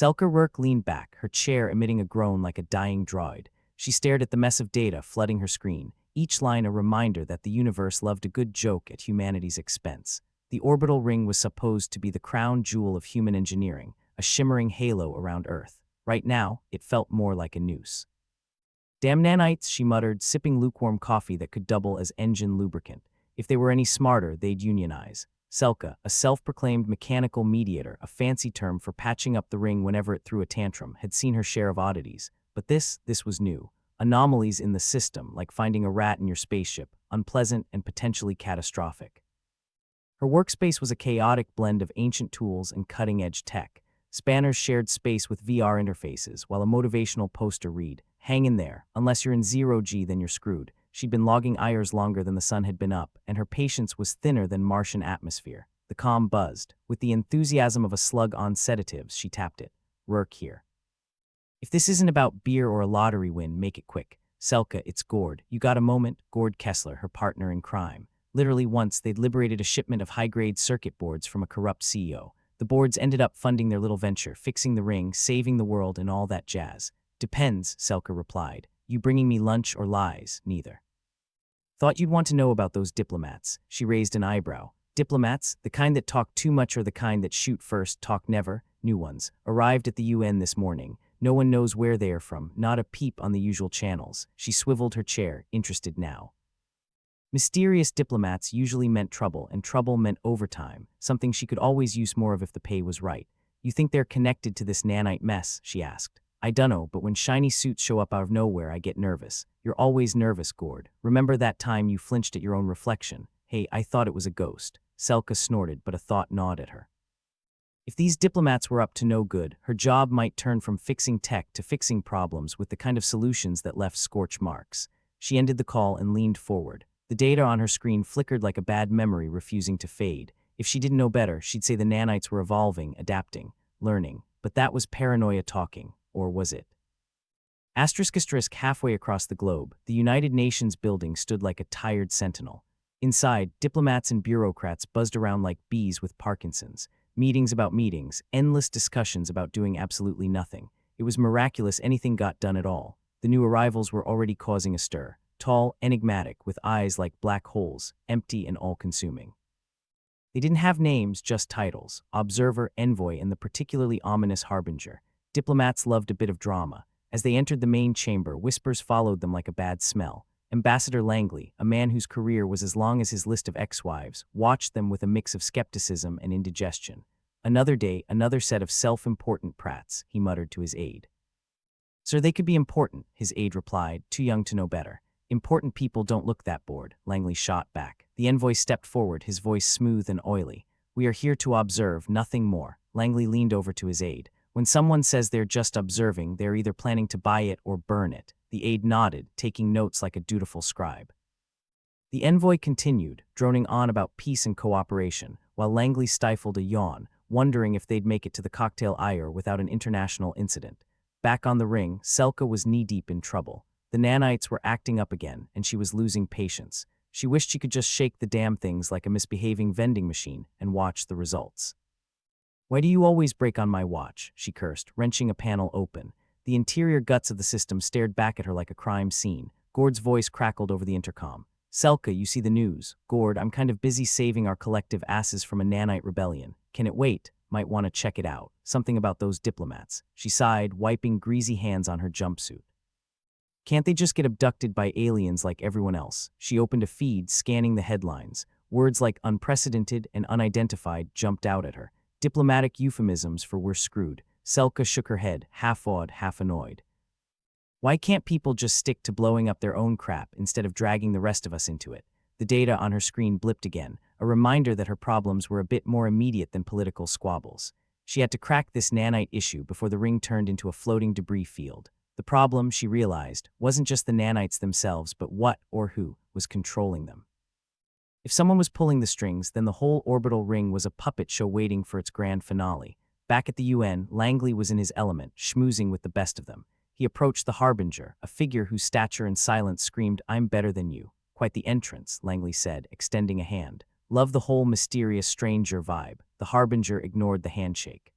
Selka Rourke leaned back, her chair emitting a groan like a dying droid. She stared at the mess of data flooding her screen, each line a reminder that the universe loved a good joke at humanity's expense. The orbital ring was supposed to be the crown jewel of human engineering, a shimmering halo around Earth. Right now, it felt more like a noose. Damn nanites, she muttered, sipping lukewarm coffee that could double as engine lubricant. If they were any smarter, they'd unionize. Selka, a self-proclaimed mechanical mediator, a fancy term for patching up the ring whenever it threw a tantrum, had seen her share of oddities. But this was new. Anomalies in the system, like finding a rat in your spaceship, unpleasant and potentially catastrophic. Her workspace was a chaotic blend of ancient tools and cutting-edge tech. Spanners shared space with VR interfaces, while a motivational poster read, "Hang in there. Unless you're in 0G, then you're screwed." She'd been logging hours longer than the sun had been up, and her patience was thinner than Martian atmosphere. The comm buzzed. With the enthusiasm of a slug on sedatives, she tapped it. "Rourke here. If this isn't about beer or a lottery win, make it quick. Selka, it's Gord. You got a moment?" Gord Kessler, her partner in crime. Literally once, they'd liberated a shipment of high-grade circuit boards from a corrupt CEO. The boards ended up funding their little venture, fixing the ring, saving the world, and all that jazz. "Depends," Selka replied. "You bringing me lunch or lies?" "Neither." "Thought you'd want to know about those diplomats." She raised an eyebrow. "Diplomats? The kind that talk too much or the kind that shoot first, talk never?" "New ones. Arrived at the UN this morning. No one knows where they are from, not a peep on the usual channels." She swiveled her chair, interested now. Mysterious diplomats usually meant trouble, and trouble meant overtime, something she could always use more of if the pay was right. "You think they're connected to this nanite mess?" she asked. "I dunno, but when shiny suits show up out of nowhere, I get nervous." "You're always nervous, Gord. Remember that time you flinched at your own reflection?" "Hey, I thought it was a ghost." Selka snorted, but a thought gnawed at her. If these diplomats were up to no good, her job might turn from fixing tech to fixing problems with the kind of solutions that left scorch marks. She ended the call and leaned forward. The data on her screen flickered like a bad memory refusing to fade. If she didn't know better, she'd say the nanites were evolving, adapting, learning. But that was paranoia talking. Or was it? *** halfway across the globe, the United Nations building stood like a tired sentinel. Inside, diplomats and bureaucrats buzzed around like bees with Parkinson's. Meetings about meetings, endless discussions about doing absolutely nothing. It was miraculous anything got done at all. The new arrivals were already causing a stir. Tall, enigmatic, with eyes like black holes, empty and all-consuming. They didn't have names, just titles: Observer, Envoy, and the particularly ominous Harbinger. Diplomats loved a bit of drama. As they entered the main chamber, whispers followed them like a bad smell. Ambassador Langley, a man whose career was as long as his list of ex-wives, watched them with a mix of skepticism and indigestion. "Another day, another set of self-important prats," he muttered to his aide. "Sir, they could be important," his aide replied, too young to know better. "Important people don't look that bored," Langley shot back. The envoy stepped forward, his voice smooth and oily. "We are here to observe, nothing more." Langley leaned over to his aide. "When someone says they're just observing, they're either planning to buy it or burn it." The aide nodded, taking notes like a dutiful scribe. The envoy continued, droning on about peace and cooperation, while Langley stifled a yawn, wondering if they'd make it to the cocktail hour without an international incident. Back on the ring, Selka was knee-deep in trouble. The nanites were acting up again, and she was losing patience. She wished she could just shake the damn things like a misbehaving vending machine and watch the results. "Why do you always break on my watch?" she cursed, wrenching a panel open. The interior guts of the system stared back at her like a crime scene. Gord's voice crackled over the intercom. "Selka, you see the news." "Gord, I'm kind of busy saving our collective asses from a nanite rebellion. Can it wait? Might want to check it out. Something about those diplomats." She sighed, wiping greasy hands on her jumpsuit. "Can't they just get abducted by aliens like everyone else?" She opened a feed, scanning the headlines. Words like unprecedented and unidentified jumped out at her. Diplomatic euphemisms for "we're screwed." Selka shook her head, half awed, half annoyed. "Why can't people just stick to blowing up their own crap instead of dragging the rest of us into it?" The data on her screen blipped again, a reminder that her problems were a bit more immediate than political squabbles. She had to crack this nanite issue before the ring turned into a floating debris field. The problem, she realized, wasn't just the nanites themselves, but what, or who, was controlling them. If someone was pulling the strings, then the whole orbital ring was a puppet show waiting for its grand finale. Back at the UN, Langley was in his element, schmoozing with the best of them. He approached the Harbinger, a figure whose stature and silence screamed, "I'm better than you." "Quite the entrance," Langley said, extending a hand. "Love the whole mysterious stranger vibe." The Harbinger ignored the handshake.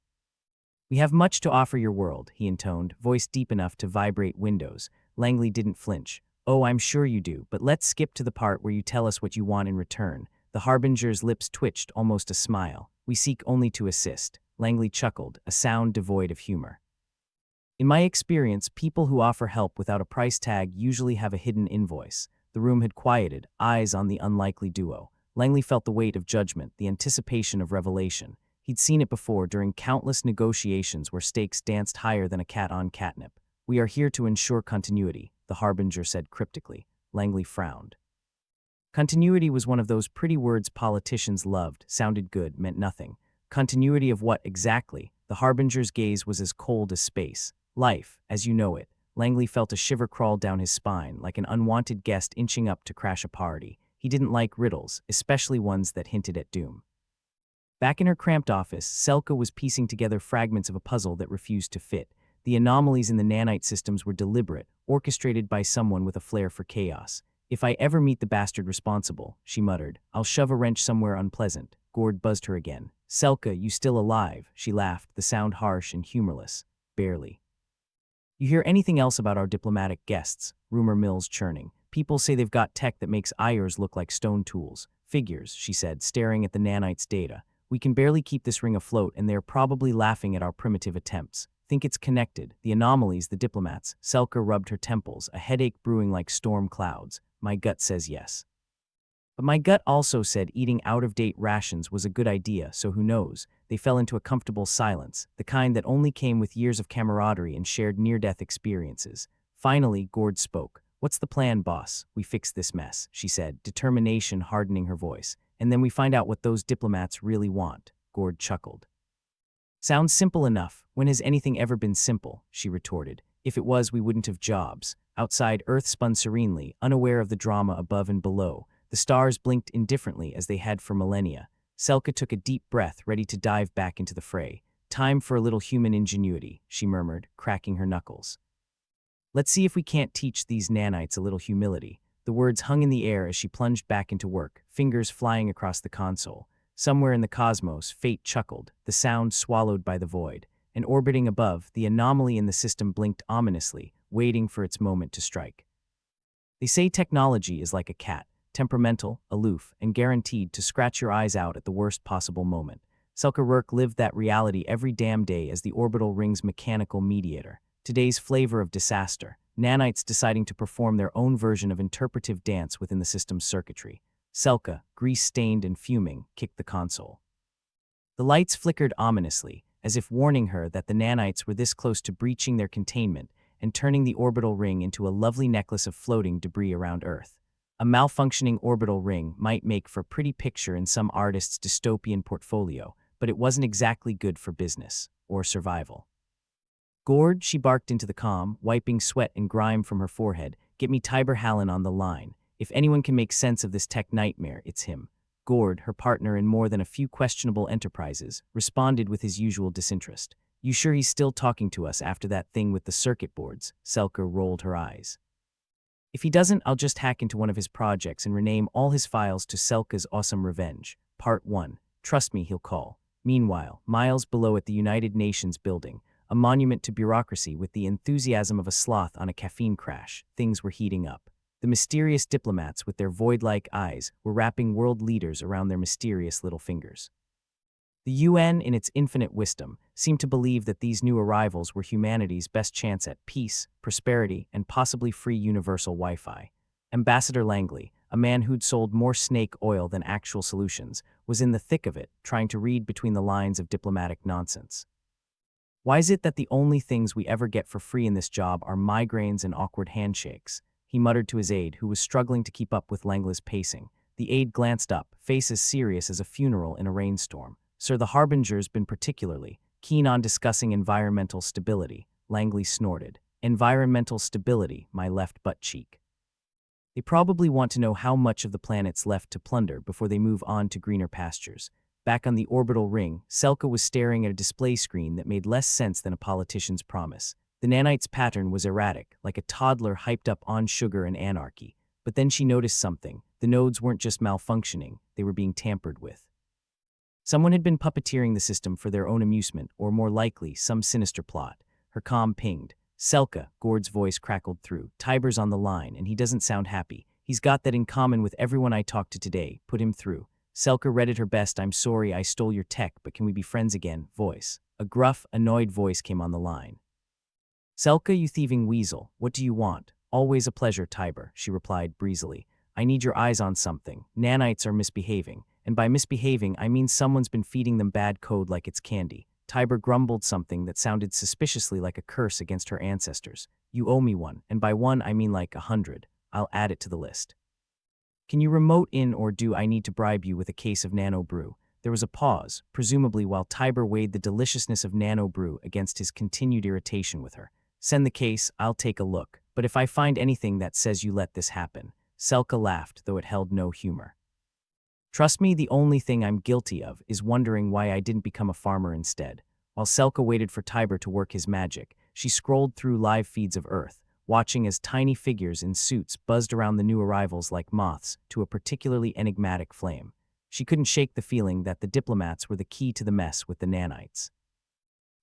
We have much to offer your world, he intoned, voice deep enough to vibrate windows. Langley didn't flinch. Oh, I'm sure you do, but let's skip to the part where you tell us what you want in return. The Harbinger's lips twitched, almost a smile. We seek only to assist. Langley chuckled, a sound devoid of humor. In my experience, people who offer help without a price tag usually have a hidden invoice. The room had quieted, eyes on the unlikely duo. Langley felt the weight of judgment, the anticipation of revelation. He'd seen it before during countless negotiations where stakes danced higher than a cat on catnip. We are here to ensure continuity, the Harbinger said cryptically. Langley frowned. Continuity was one of those pretty words politicians loved, sounded good, meant nothing. Continuity of what exactly? The Harbinger's gaze was as cold as space. Life, as you know it. Langley felt a shiver crawl down his spine, like an unwanted guest inching up to crash a party. He didn't like riddles, especially ones that hinted at doom. Back in her cramped office, Selka was piecing together fragments of a puzzle that refused to fit. The anomalies in the nanite systems were deliberate, orchestrated by someone with a flair for chaos. If I ever meet the bastard responsible, she muttered, I'll shove a wrench somewhere unpleasant. Gord buzzed her again. Selka, you still alive? She laughed, the sound harsh and humorless. Barely. You hear anything else about our diplomatic guests? Rumor mills churning. People say they've got tech that makes Ayers look like stone tools. Figures, she said, staring at the nanites' data. We can barely keep this ring afloat, and they're probably laughing at our primitive attempts. Think it's connected. The anomalies, the diplomats. Selka rubbed her temples, a headache brewing like storm clouds. My gut says yes. But my gut also said eating out-of-date rations was a good idea, so who knows? They fell into a comfortable silence, the kind that only came with years of camaraderie and shared near-death experiences. Finally, Gord spoke. What's the plan, boss? We fix this mess, she said, determination hardening her voice. And then we find out what those diplomats really want. Gord chuckled. Sounds simple enough. When has anything ever been simple? She retorted. If it was, we wouldn't have jobs. Outside, Earth spun serenely, unaware of the drama above and below. The stars blinked indifferently as they had for millennia. Selka took a deep breath, ready to dive back into the fray. Time for a little human ingenuity, she murmured, cracking her knuckles. Let's see if we can't teach these nanites a little humility. The words hung in the air as she plunged back into work, fingers flying across the console. Somewhere in the cosmos, fate chuckled, the sound swallowed by the void. And orbiting above, the anomaly in the system blinked ominously, waiting for its moment to strike. They say technology is like a cat, temperamental, aloof, and guaranteed to scratch your eyes out at the worst possible moment. Selka Rourke lived that reality every damn day as the orbital ring's mechanical mediator. Today's flavor of disaster. Nanites deciding to perform their own version of interpretive dance within the system's circuitry. Selka, grease-stained and fuming, kicked the console. The lights flickered ominously, as if warning her that the nanites were this close to breaching their containment and turning the orbital ring into a lovely necklace of floating debris around Earth. A malfunctioning orbital ring might make for a pretty picture in some artist's dystopian portfolio, but it wasn't exactly good for business or survival. Gord, she barked into the comm, wiping sweat and grime from her forehead, get me Tiber Hallen on the line. If anyone can make sense of this tech nightmare, it's him. Gord, her partner in more than a few questionable enterprises, responded with his usual disinterest. You sure he's still talking to us after that thing with the circuit boards? Selka rolled her eyes. If he doesn't, I'll just hack into one of his projects and rename all his files to Selka's Awesome Revenge. Part 1. Trust me, he'll call. Meanwhile, miles below at the United Nations building, a monument to bureaucracy with the enthusiasm of a sloth on a caffeine crash, things were heating up. The mysterious diplomats with their void-like eyes were wrapping world leaders around their mysterious little fingers. The UN, in its infinite wisdom, seemed to believe that these new arrivals were humanity's best chance at peace, prosperity, and possibly free universal Wi-Fi. Ambassador Langley, a man who'd sold more snake oil than actual solutions, was in the thick of it, trying to read between the lines of diplomatic nonsense. Why is it that the only things we ever get for free in this job are migraines and awkward handshakes? He muttered to his aide, who was struggling to keep up with Langley's pacing. The aide glanced up, face as serious as a funeral in a rainstorm. Sir, the Harbinger's been particularly keen on discussing environmental stability. Langley snorted. Environmental stability, my left butt cheek. They probably want to know how much of the planet's left to plunder before they move on to greener pastures. Back on the orbital ring, Selka was staring at a display screen that made less sense than a politician's promise. The nanite's pattern was erratic, like a toddler hyped up on sugar and anarchy. But then she noticed something. The nodes weren't just malfunctioning, they were being tampered with. Someone had been puppeteering the system for their own amusement, or more likely, some sinister plot. Her comm pinged. Selka, Gord's voice crackled through. Tiber's on the line, and he doesn't sound happy. He's got that in common with everyone I talked to today. Put him through. Selka read at her best. I'm sorry I stole your tech, but can we be friends again? Voice. A gruff, annoyed voice came on the line. Selka, you thieving weasel, what do you want? Always a pleasure, Tiber, she replied breezily. I need your eyes on something. Nanites are misbehaving, and by misbehaving I mean someone's been feeding them bad code like it's candy. Tiber grumbled something that sounded suspiciously like a curse against her ancestors. You owe me one, and by one I mean like 100. I'll add it to the list. Can you remote in, or do I need to bribe you with a case of nano brew? There was a pause, presumably while Tiber weighed the deliciousness of nano brew against his continued irritation with her. Send the case, I'll take a look, but if I find anything that says you let this happen. Selka laughed, though it held no humor. Trust me, the only thing I'm guilty of is wondering why I didn't become a farmer instead. While Selka waited for Tiber to work his magic, she scrolled through live feeds of Earth, watching as tiny figures in suits buzzed around the new arrivals like moths to a particularly enigmatic flame. She couldn't shake the feeling that the diplomats were the key to the mess with the nanites.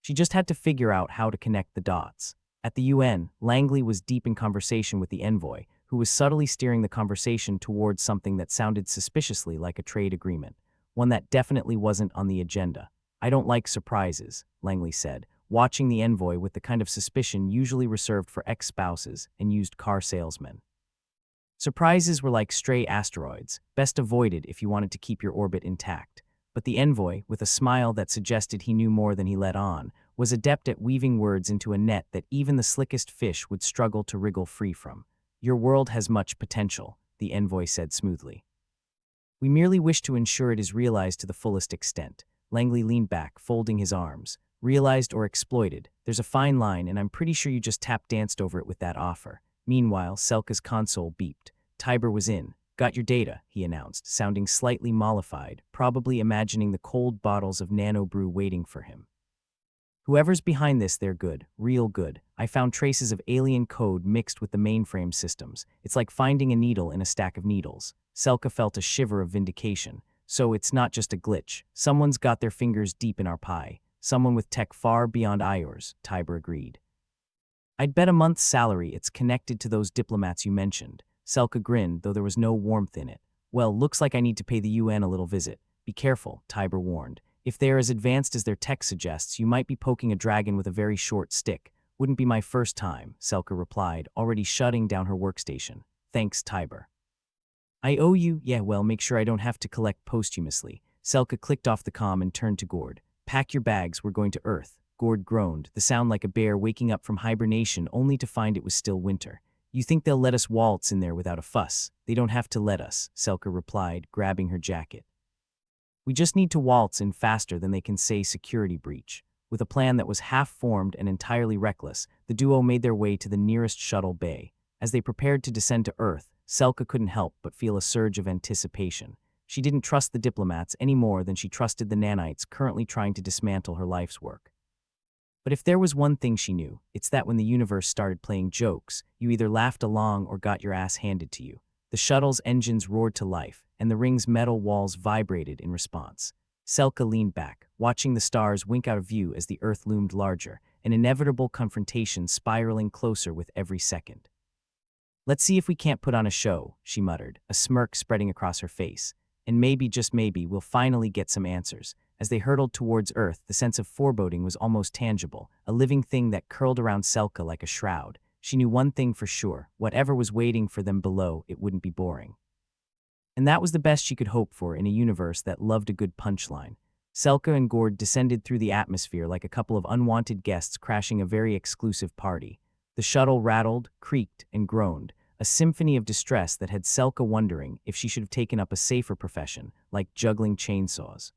She just had to figure out how to connect the dots. At the UN, Langley was deep in conversation with the envoy, who was subtly steering the conversation towards something that sounded suspiciously like a trade agreement, one that definitely wasn't on the agenda. I don't like surprises, Langley said, watching the envoy with the kind of suspicion usually reserved for ex-spouses and used car salesmen. Surprises were like stray asteroids, best avoided if you wanted to keep your orbit intact. But the envoy, with a smile that suggested he knew more than he let on, was adept at weaving words into a net that even the slickest fish would struggle to wriggle free from. Your world has much potential, the envoy said smoothly. We merely wish to ensure it is realized to the fullest extent. Langley leaned back, folding his arms. Realized or exploited, there's a fine line, and I'm pretty sure you just tap-danced over it with that offer. Meanwhile, Selka's console beeped. Tiber was in. Got your data, he announced, sounding slightly mollified, probably imagining the cold bottles of nano brew waiting for him. Whoever's behind this, they're good, real good. I found traces of alien code mixed with the mainframe systems. It's like finding a needle in a stack of needles. Selka felt a shiver of vindication. So it's not just a glitch. Someone's got their fingers deep in our pie. Someone with tech far beyond ours, Tiber agreed. I'd bet a month's salary it's connected to those diplomats you mentioned. Selka grinned, though there was no warmth in it. Well, looks like I need to pay the UN a little visit. Be careful, Tiber warned. If they're as advanced as their tech suggests, you might be poking a dragon with a very short stick. Wouldn't be my first time, Selka replied, already shutting down her workstation. Thanks, Tiber. I owe you? Yeah, well, make sure I don't have to collect posthumously. Selka clicked off the comm and turned to Gord. Pack your bags, we're going to Earth. Gord groaned, the sound like a bear waking up from hibernation only to find it was still winter. You think they'll let us waltz in there without a fuss? They don't have to let us, Selka replied, grabbing her jacket. We just need to waltz in faster than they can say security breach. With a plan that was half-formed and entirely reckless, the duo made their way to the nearest shuttle bay. As they prepared to descend to Earth, Selka couldn't help but feel a surge of anticipation. She didn't trust the diplomats any more than she trusted the nanites currently trying to dismantle her life's work. But if there was one thing she knew, it's that when the universe started playing jokes, you either laughed along or got your ass handed to you. The shuttle's engines roared to life, and the ring's metal walls vibrated in response. Selka leaned back, watching the stars wink out of view as the Earth loomed larger, an inevitable confrontation spiraling closer with every second. Let's see if we can't put on a show, she muttered, a smirk spreading across her face. And maybe, just maybe, we'll finally get some answers. As they hurtled towards Earth, the sense of foreboding was almost tangible, a living thing that curled around Selka like a shroud. She knew one thing for sure, whatever was waiting for them below, it wouldn't be boring. And that was the best she could hope for in a universe that loved a good punchline. Selka and Gord descended through the atmosphere like a couple of unwanted guests crashing a very exclusive party. The shuttle rattled, creaked, and groaned, a symphony of distress that had Selka wondering if she should have taken up a safer profession, like juggling chainsaws.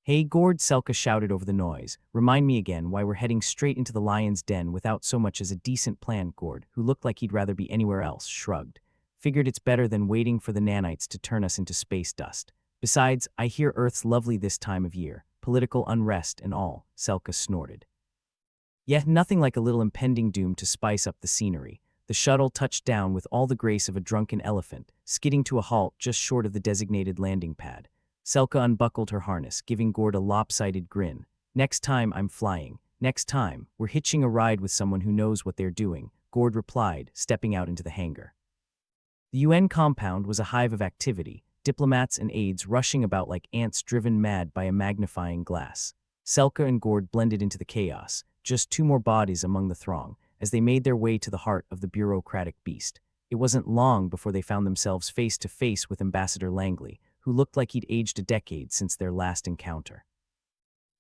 Hey, Gord, Selka shouted over the noise. Remind me again why we're heading straight into the lion's den without so much as a decent plan. Gord, who looked like he'd rather be anywhere else, shrugged. Figured it's better than waiting for the nanites to turn us into space dust. Besides, I hear Earth's lovely this time of year. Political unrest and all, Selka snorted. Yet nothing like a little impending doom to spice up the scenery. The shuttle touched down with all the grace of a drunken elephant, skidding to a halt just short of the designated landing pad. Selka unbuckled her harness, giving Gord a lopsided grin. Next time I'm flying. Next time, we're hitching a ride with someone who knows what they're doing, Gord replied, stepping out into the hangar. The UN compound was a hive of activity, diplomats and aides rushing about like ants driven mad by a magnifying glass. Selka and Gord blended into the chaos, just two more bodies among the throng, as they made their way to the heart of the bureaucratic beast. It wasn't long before they found themselves face to face with Ambassador Langley, who looked like he'd aged a decade since their last encounter.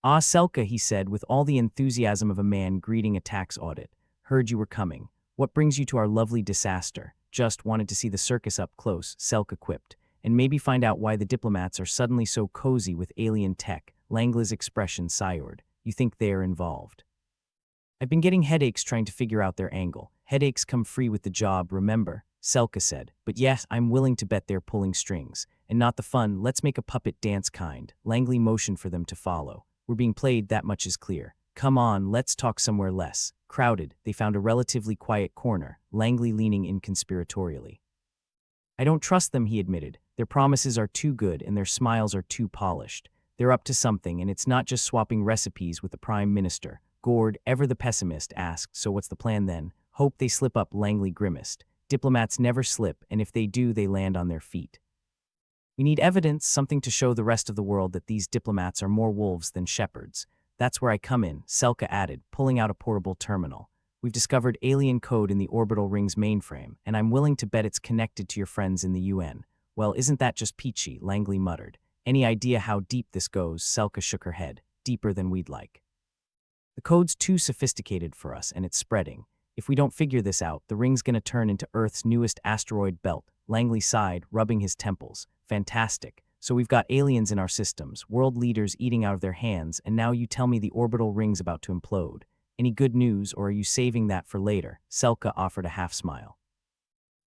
"Ah, Selka," he said with all the enthusiasm of a man greeting a tax audit. "Heard you were coming. What brings you to our lovely disaster?" "Just wanted to see the circus up close," Selka quipped, "and maybe find out why the diplomats are suddenly so cozy with alien tech." Langley's expression soured. "You think they're involved?" "I've been getting headaches trying to figure out their angle. Headaches come free with the job, remember?" Selka said. "But yes, I'm willing to bet they're pulling strings. And not the fun, let's make a puppet dance kind." Langley motioned for them to follow. "We're being played, that much is clear. Come on, let's talk somewhere less." Crowded, they found a relatively quiet corner, Langley leaning in conspiratorially. "I don't trust them," he admitted. "Their promises are too good and their smiles are too polished. They're up to something, and it's not just swapping recipes with the Prime Minister." Gord, ever the pessimist, asked, "So what's the plan then?" "Hope they slip up," Langley grimaced. "Diplomats never slip, and if they do, they land on their feet. We need evidence, something to show the rest of the world that these diplomats are more wolves than shepherds." "That's where I come in," Selka added, pulling out a portable terminal. "We've discovered alien code in the orbital ring's mainframe, and I'm willing to bet it's connected to your friends in the UN." "Well, isn't that just peachy?" Langley muttered. "Any idea how deep this goes?" Selka shook her head. "Deeper than we'd like. The code's too sophisticated for us, and it's spreading. If we don't figure this out, the ring's gonna turn into Earth's newest asteroid belt." Langley sighed, rubbing his temples. "Fantastic. So we've got aliens in our systems, world leaders eating out of their hands, and now you tell me the orbital ring's about to implode. Any good news, or are you saving that for later?" Selka offered a half smile.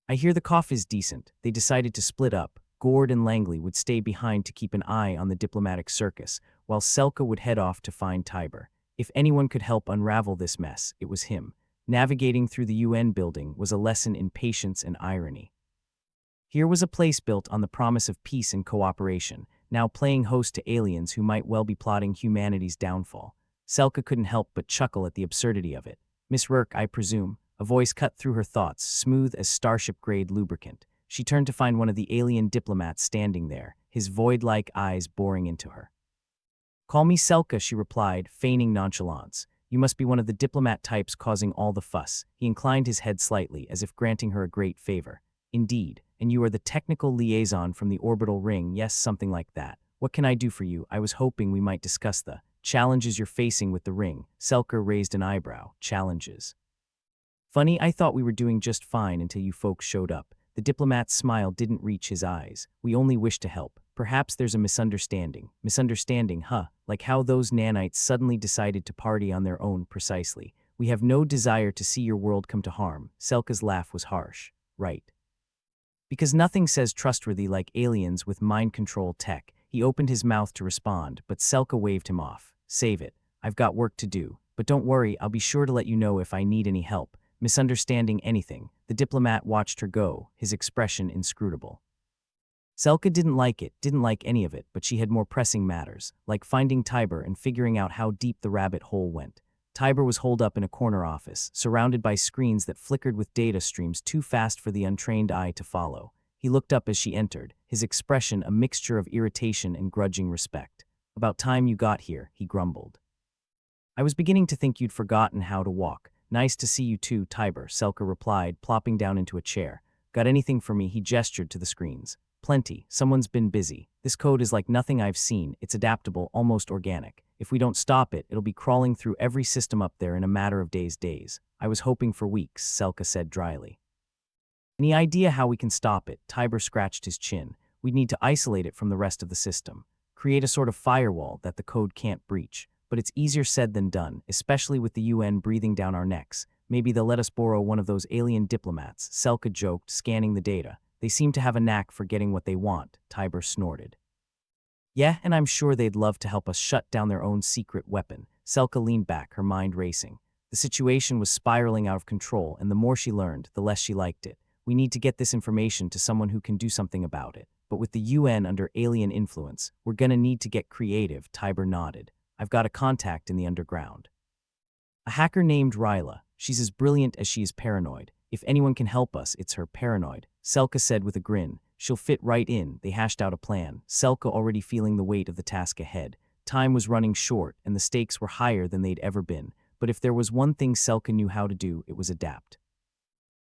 "I hear the cough is decent." They decided to split up. Gord and Langley would stay behind to keep an eye on the diplomatic circus, while Selka would head off to find Tiber. If anyone could help unravel this mess, it was him. Navigating through the UN building was a lesson in patience and irony. Here was a place built on the promise of peace and cooperation, now playing host to aliens who might well be plotting humanity's downfall. Selka couldn't help but chuckle at the absurdity of it. "Miss Rourke, I presume." A voice cut through her thoughts, smooth as starship-grade lubricant. She turned to find one of the alien diplomats standing there, his void-like eyes boring into her. "Call me Selka," she replied, feigning nonchalance. "You must be one of the diplomat types causing all the fuss." He inclined his head slightly, as if granting her a great favor. "Indeed, and you are the technical liaison from the orbital ring." "Yes, something like that. What can I do for you?" "I was hoping we might discuss the challenges you're facing with the ring." Selka raised an eyebrow. "Challenges? Funny, I thought we were doing just fine until you folks showed up." The diplomat's smile didn't reach his eyes. "We only wish to help. Perhaps there's a misunderstanding." "Misunderstanding, huh? Like how those nanites suddenly decided to party on their own." "Precisely. We have no desire to see your world come to harm." Selka's laugh was harsh. "Right. Because nothing says trustworthy like aliens with mind control tech." He opened his mouth to respond, but Selka waved him off. "Save it. I've got work to do. But don't worry, I'll be sure to let you know if I need any help." "Misunderstanding anything?" The diplomat watched her go, his expression inscrutable. Selka didn't like any of it, but she had more pressing matters, like finding Tiber and figuring out how deep the rabbit hole went. Tiber was holed up in a corner office, surrounded by screens that flickered with data streams too fast for the untrained eye to follow. He looked up as she entered, his expression a mixture of irritation and grudging respect. "About time you got here," he grumbled. "I was beginning to think you'd forgotten how to walk." "Nice to see you too, Tiber," Selka replied, plopping down into a chair. "Got anything for me?" He gestured to the screens. "Plenty. Someone's been busy. This code is like nothing I've seen. It's adaptable, almost organic. If we don't stop it, it'll be crawling through every system up there in a matter of days." "I was hoping for weeks," Selka said dryly. "Any idea how we can stop it?" Tiber scratched his chin. "We'd need to isolate it from the rest of the system. Create a sort of firewall that the code can't breach. But it's easier said than done, especially with the UN breathing down our necks. Maybe they'll let us borrow one of those alien diplomats," Selka joked, scanning the data. "They seem to have a knack for getting what they want," Tiber snorted. "Yeah, and I'm sure they'd love to help us shut down their own secret weapon." Selka leaned back, her mind racing. The situation was spiraling out of control, and the more she learned, the less she liked it. "We need to get this information to someone who can do something about it." but with the UN under alien influence, we're gonna need to get creative, Tiber nodded. I've got a contact in the underground. A hacker named Ryla. She's as brilliant as she is paranoid. If anyone can help us, it's her. Paranoid, Selka said with a grin. She'll fit right in. They hashed out a plan, Selka already feeling the weight of the task ahead. Time was running short, and the stakes were higher than they'd ever been. But if there was one thing Selka knew how to do, it was adapt.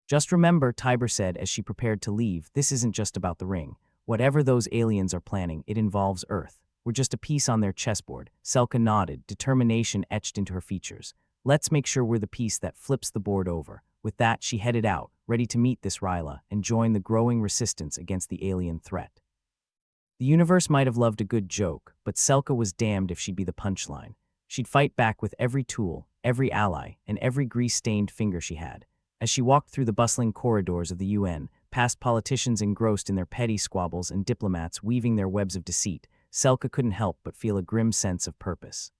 Just remember, Tiber said as she prepared to leave, this isn't just about the ring. Whatever those aliens are planning, it involves Earth. We're just a piece on their chessboard. Selka nodded, determination etched into her features. Let's make sure we're the piece that flips the board over. With that, she headed out, ready to meet this Ryla and join the growing resistance against the alien threat. The universe might have loved a good joke, but Selka was damned if she'd be the punchline. She'd fight back with every tool, every ally, and every grease-stained finger she had. As she walked through the bustling corridors of the UN, past politicians engrossed in their petty squabbles and diplomats weaving their webs of deceit, Selka couldn't help but feel a grim sense of purpose.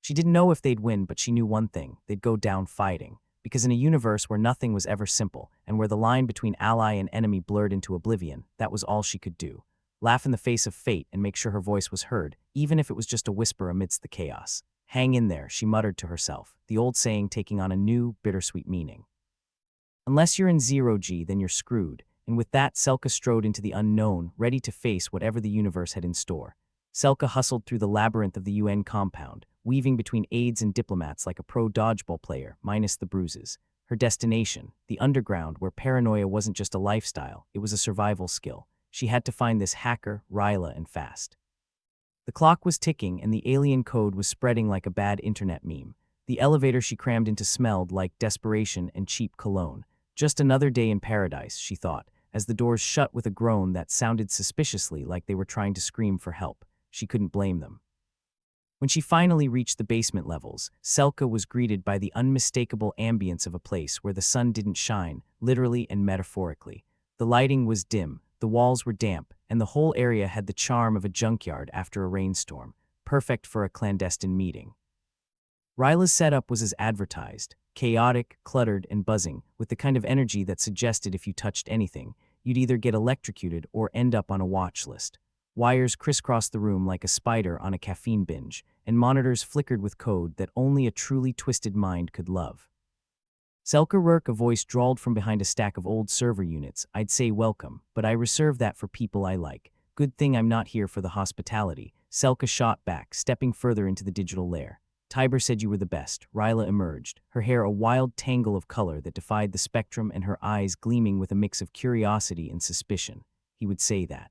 She didn't know if they'd win, but she knew one thing: they'd go down fighting. Because in a universe where nothing was ever simple, and where the line between ally and enemy blurred into oblivion, that was all she could do. Laugh in the face of fate and make sure her voice was heard, even if it was just a whisper amidst the chaos. Hang in there, she muttered to herself, the old saying taking on a new, bittersweet meaning. Unless you're in zero-G, then you're screwed, and with that, Selka strode into the unknown, ready to face whatever the universe had in store. Selka hustled through the labyrinth of the UN compound, weaving between aides and diplomats like a pro dodgeball player, minus the bruises. Her destination, the underground, where paranoia wasn't just a lifestyle, it was a survival skill. She had to find this hacker, Ryla, and fast. The clock was ticking, and the alien code was spreading like a bad internet meme. The elevator she crammed into smelled like desperation and cheap cologne. Just another day in paradise, she thought, as the doors shut with a groan that sounded suspiciously like they were trying to scream for help. She couldn't blame them. When she finally reached the basement levels, Selka was greeted by the unmistakable ambience of a place where the sun didn't shine, literally and metaphorically. The lighting was dim, the walls were damp, and the whole area had the charm of a junkyard after a rainstorm, perfect for a clandestine meeting. Ryla's setup was as advertised, chaotic, cluttered, and buzzing, with the kind of energy that suggested if you touched anything, you'd either get electrocuted or end up on a watch list. Wires crisscrossed the room like a spider on a caffeine binge, and monitors flickered with code that only a truly twisted mind could love. Selka Rurk, a voice drawled from behind a stack of old server units. I'd say welcome, but I reserve that for people I like. Good thing I'm not here for the hospitality. Selka shot back, stepping further into the digital lair. Tiber said you were the best. Ryla emerged, her hair a wild tangle of color that defied the spectrum and her eyes gleaming with a mix of curiosity and suspicion. He would say that.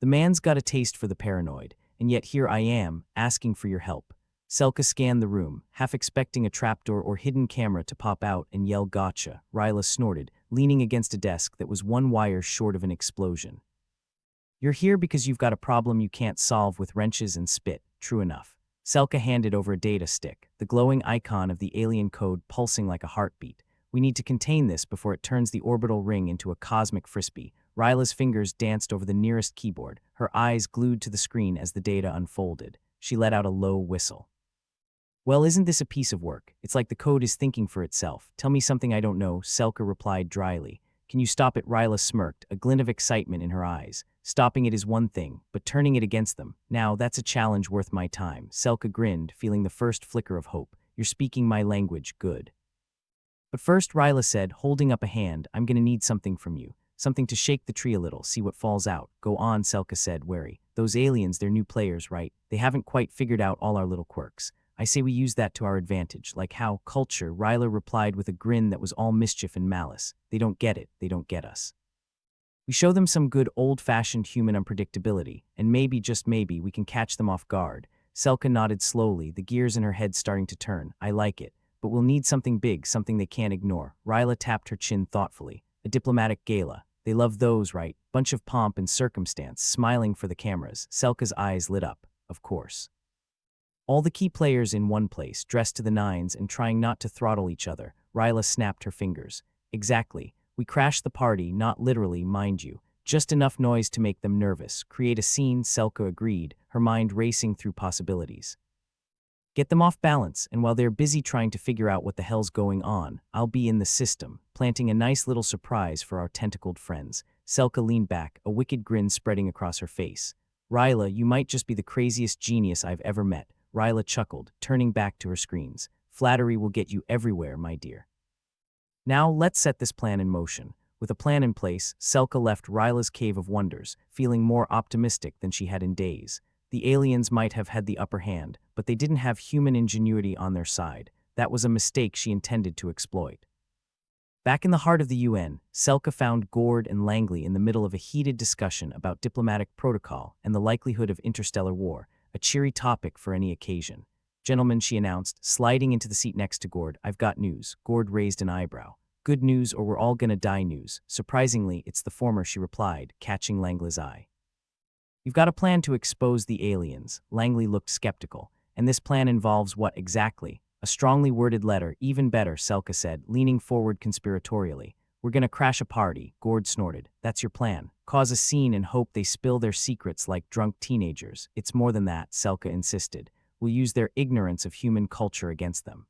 The man's got a taste for the paranoid, and yet here I am, asking for your help. Selka scanned the room, half expecting a trapdoor or hidden camera to pop out and yell gotcha. Ryla snorted, leaning against a desk that was one wire short of an explosion. You're here because you've got a problem you can't solve with wrenches and spit. True enough. Selka handed over a data stick, the glowing icon of the alien code pulsing like a heartbeat. We need to contain this before it turns the orbital ring into a cosmic frisbee. Ryla's fingers danced over the nearest keyboard, her eyes glued to the screen as the data unfolded. She let out a low whistle. Well, isn't this a piece of work? It's like the code is thinking for itself. Tell me something I don't know, Selka replied dryly. Can you stop it? Ryla smirked, a glint of excitement in her eyes. Stopping it is one thing, but turning it against them, now that's a challenge worth my time. Selka grinned, feeling the first flicker of hope. You're speaking my language, good. But first, Ryla said, holding up a hand, I'm gonna need something from you. Something to shake the tree a little, see what falls out. Go on, Selka said, wary. Those aliens, they're new players, right? They haven't quite figured out all our little quirks. I say we use that to our advantage, like how culture, Ryla replied with a grin that was all mischief and malice. They don't get it, they don't get us. We show them some good old-fashioned human unpredictability, and maybe, just maybe, we can catch them off guard. Selka nodded slowly, the gears in her head starting to turn. I like it, but we'll need something big, something they can't ignore. Ryla tapped her chin thoughtfully. A diplomatic gala. They love those, right? Bunch of pomp and circumstance, smiling for the cameras. Selka's eyes lit up, of course. All the key players in one place, dressed to the nines and trying not to throttle each other. Ryla snapped her fingers. Exactly. We crashed the party, not literally, mind you. Just enough noise to make them nervous. Create a scene, Selka agreed, her mind racing through possibilities. Get them off balance, and while they're busy trying to figure out what the hell's going on, I'll be in the system, planting a nice little surprise for our tentacled friends. Selka leaned back, a wicked grin spreading across her face. Ryla, you might just be the craziest genius I've ever met. Ryla chuckled, turning back to her screens. Flattery will get you everywhere, my dear. Now let's set this plan in motion. With a plan in place, Selka left Ryla's Cave of Wonders, feeling more optimistic than she had in days. The aliens might have had the upper hand, but they didn't have human ingenuity on their side. That was a mistake she intended to exploit. Back in the heart of the UN, Selka found Gord and Langley in the middle of a heated discussion about diplomatic protocol and the likelihood of interstellar war, a cheery topic for any occasion. Gentlemen, she announced, sliding into the seat next to Gord, I've got news. Gord raised an eyebrow. Good news or we're all gonna die news. Surprisingly, it's the former, she replied, catching Langley's eye. You've got a plan to expose the aliens. Langley looked skeptical. And this plan involves what exactly? A strongly worded letter, even better, Selka said, leaning forward conspiratorially. We're gonna crash a party, Gord snorted. That's your plan. Cause a scene and hope they spill their secrets like drunk teenagers. It's more than that, Selka insisted. We'll use their ignorance of human culture against them.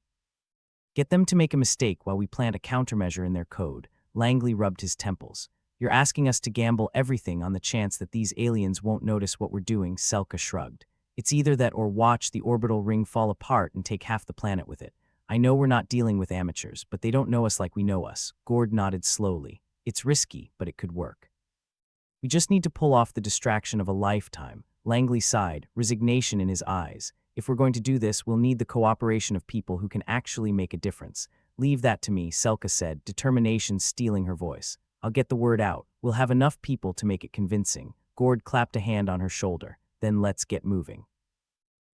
Get them to make a mistake while we plant a countermeasure in their code. Langley rubbed his temples. You're asking us to gamble everything on the chance that these aliens won't notice what we're doing, Selka shrugged. It's either that or watch the orbital ring fall apart and take half the planet with it. I know we're not dealing with amateurs, but they don't know us like we know us. Gord nodded slowly. It's risky, but it could work. We just need to pull off the distraction of a lifetime. Langley sighed, resignation in his eyes. If we're going to do this, we'll need the cooperation of people who can actually make a difference. Leave that to me, Selka said, determination stealing her voice. I'll get the word out. We'll have enough people to make it convincing. Gord clapped a hand on her shoulder. Then let's get moving.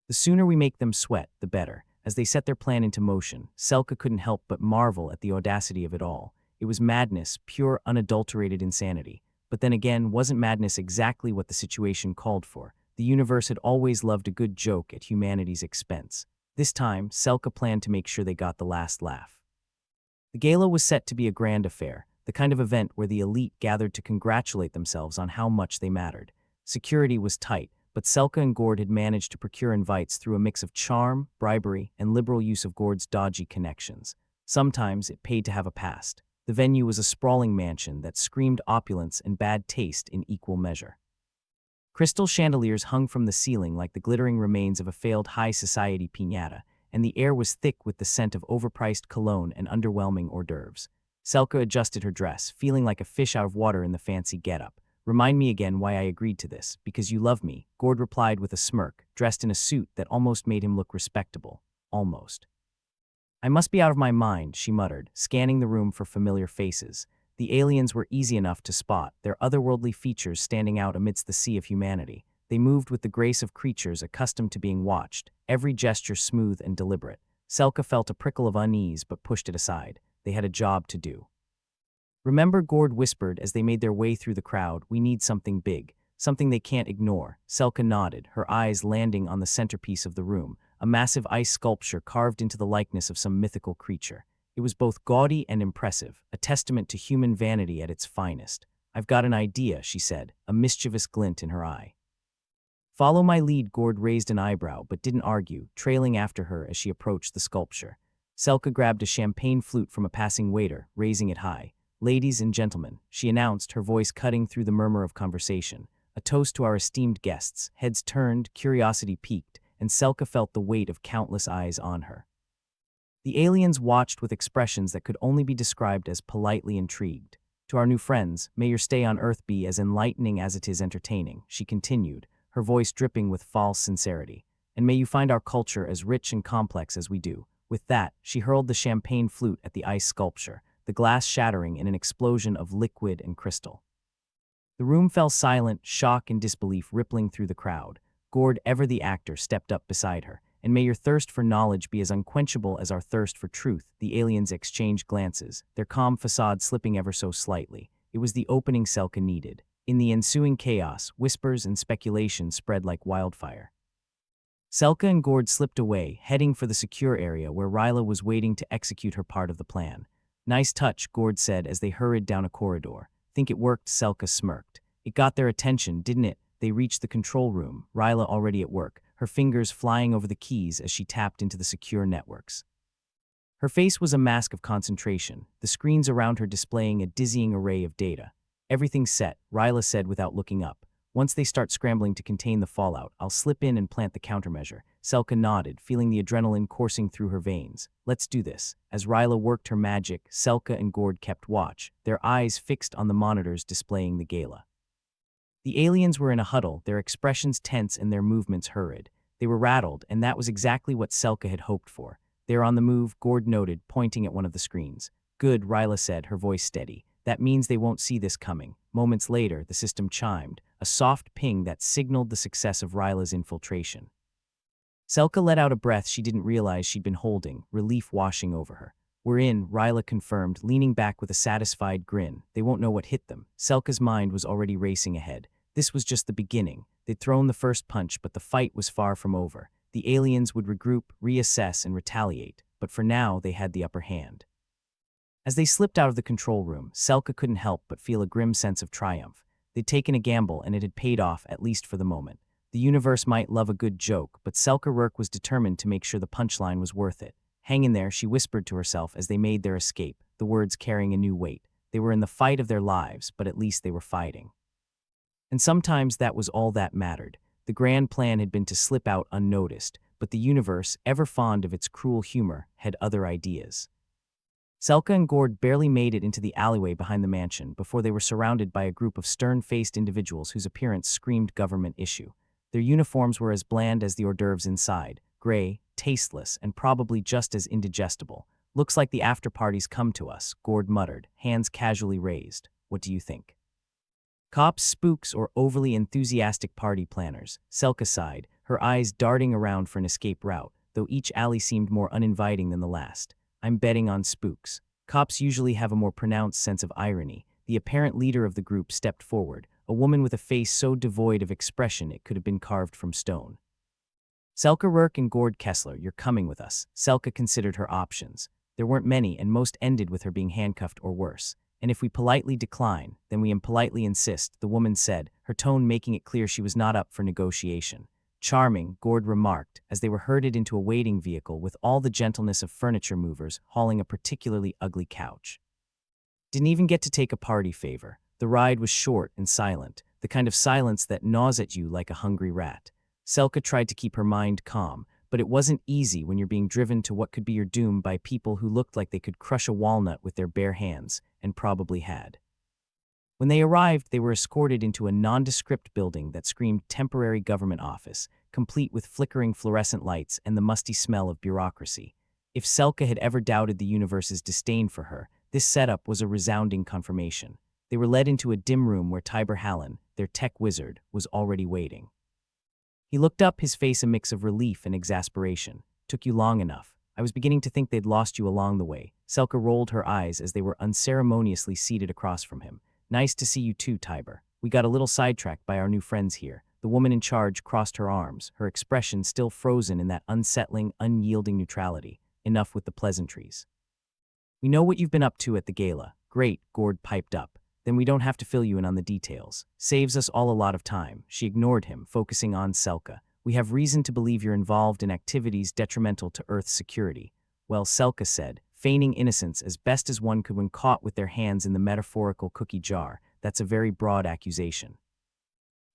The sooner we make them sweat, the better. As they set their plan into motion, Selka couldn't help but marvel at the audacity of it all. It was madness, pure, unadulterated insanity. But then again, wasn't madness exactly what the situation called for? The universe had always loved a good joke at humanity's expense. This time, Selka planned to make sure they got the last laugh. The gala was set to be a grand affair, the kind of event where the elite gathered to congratulate themselves on how much they mattered. Security was tight, but Selka and Gord had managed to procure invites through a mix of charm, bribery, and liberal use of Gord's dodgy connections. Sometimes it paid to have a past. The venue was a sprawling mansion that screamed opulence and bad taste in equal measure. Crystal chandeliers hung from the ceiling like the glittering remains of a failed high society piñata, and the air was thick with the scent of overpriced cologne and underwhelming hors d'oeuvres. Selka adjusted her dress, feeling like a fish out of water in the fancy getup. Remind me again why I agreed to this, because you love me, Gord replied with a smirk, dressed in a suit that almost made him look respectable. Almost. I must be out of my mind, she muttered, scanning the room for familiar faces. The aliens were easy enough to spot, their otherworldly features standing out amidst the sea of humanity. They moved with the grace of creatures accustomed to being watched, every gesture smooth and deliberate. Selka felt a prickle of unease but pushed it aside. They had a job to do. Remember, Gord whispered as they made their way through the crowd, we need something big, something they can't ignore. Selka nodded, her eyes landing on the centerpiece of the room, a massive ice sculpture carved into the likeness of some mythical creature. It was both gaudy and impressive, a testament to human vanity at its finest. I've got an idea, she said, a mischievous glint in her eye. Follow my lead, Gord raised an eyebrow but didn't argue, trailing after her as she approached the sculpture. Selka grabbed a champagne flute from a passing waiter, raising it high. Ladies and gentlemen, she announced, her voice cutting through the murmur of conversation. A toast to our esteemed guests. Heads turned, curiosity piqued, and Selka felt the weight of countless eyes on her. The aliens watched with expressions that could only be described as politely intrigued. To our new friends, may your stay on Earth be as enlightening as it is entertaining, she continued, her voice dripping with false sincerity. And may you find our culture as rich and complex as we do. With that, she hurled the champagne flute at the ice sculpture, the glass shattering in an explosion of liquid and crystal. The room fell silent, shock and disbelief rippling through the crowd. Gord, ever the actor, stepped up beside her. And may your thirst for knowledge be as unquenchable as our thirst for truth. The aliens exchanged glances, their calm facade slipping ever so slightly. It was the opening Selka needed. In the ensuing chaos, whispers and speculation spread like wildfire. Selka and Gord slipped away, heading for the secure area where Ryla was waiting to execute her part of the plan. Nice touch, Gord said as they hurried down a corridor. Think it worked, Selka smirked. It got their attention, didn't it? They reached the control room, Ryla already at work, her fingers flying over the keys as she tapped into the secure networks. Her face was a mask of concentration, the screens around her displaying a dizzying array of data. Everything's set, Ryla said without looking up. Once they start scrambling to contain the fallout, I'll slip in and plant the countermeasure. Selka nodded, feeling the adrenaline coursing through her veins. Let's do this. As Ryla worked her magic, Selka and Gord kept watch, their eyes fixed on the monitors displaying the gala. The aliens were in a huddle, their expressions tense and their movements hurried. They were rattled, and that was exactly what Selka had hoped for. They're on the move, Gord noted, pointing at one of the screens. Good, Ryla said, her voice steady. That means they won't see this coming. Moments later, the system chimed, a soft ping that signaled the success of Ryla's infiltration. Selka let out a breath she didn't realize she'd been holding, relief washing over her. We're in, Ryla confirmed, leaning back with a satisfied grin. They won't know what hit them. Selka's mind was already racing ahead. This was just the beginning. They'd thrown the first punch, but the fight was far from over. The aliens would regroup, reassess, and retaliate, but for now they had the upper hand. As they slipped out of the control room, Selka couldn't help but feel a grim sense of triumph. They'd taken a gamble, and it had paid off, at least for the moment. The universe might love a good joke, but Selka Rourke was determined to make sure the punchline was worth it. Hang in there, she whispered to herself as they made their escape, the words carrying a new weight. They were in the fight of their lives, but at least they were fighting. And sometimes that was all that mattered. The grand plan had been to slip out unnoticed, but the universe, ever fond of its cruel humor, had other ideas. Selka and Gord barely made it into the alleyway behind the mansion before they were surrounded by a group of stern-faced individuals whose appearance screamed government issue. Their uniforms were as bland as the hors d'oeuvres inside, gray, tasteless, and probably just as indigestible. Looks like the after-party's come to us, Gord muttered, hands casually raised. What do you think? Cops, spooks, or overly enthusiastic party planners? Selka sighed, her eyes darting around for an escape route, though each alley seemed more uninviting than the last. I'm betting on spooks. Cops usually have a more pronounced sense of irony. The apparent leader of the group stepped forward, a woman with a face so devoid of expression it could have been carved from stone. Selka Rourke and Gord Kessler, you're coming with us. Selka considered her options. There weren't many, and most ended with her being handcuffed or worse. And if we politely decline, then we impolitely insist, the woman said, her tone making it clear she was not up for negotiation. Charming, Gord remarked, as they were herded into a waiting vehicle with all the gentleness of furniture movers hauling a particularly ugly couch. Didn't even get to take a party favor. The ride was short and silent, the kind of silence that gnaws at you like a hungry rat. Selka tried to keep her mind calm, but it wasn't easy when you're being driven to what could be your doom by people who looked like they could crush a walnut with their bare hands, and probably had. When they arrived, they were escorted into a nondescript building that screamed temporary government office, complete with flickering fluorescent lights and the musty smell of bureaucracy. If Selka had ever doubted the universe's disdain for her, this setup was a resounding confirmation. They were led into a dim room where Tiber Hallen, their tech wizard, was already waiting. He looked up, his face a mix of relief and exasperation. Took you long enough. I was beginning to think they'd lost you along the way. Selka rolled her eyes as they were unceremoniously seated across from him. Nice to see you too, Tiber. We got a little sidetracked by our new friends here. The woman in charge crossed her arms, her expression still frozen in that unsettling, unyielding neutrality. Enough with the pleasantries. We know what you've been up to at the gala. Great, Gord piped up. Then we don't have to fill you in on the details. Saves us all a lot of time. She ignored him, focusing on Selka. We have reason to believe you're involved in activities detrimental to Earth's security. Well, Selka said, feigning innocence as best as one could when caught with their hands in the metaphorical cookie jar. That's a very broad accusation.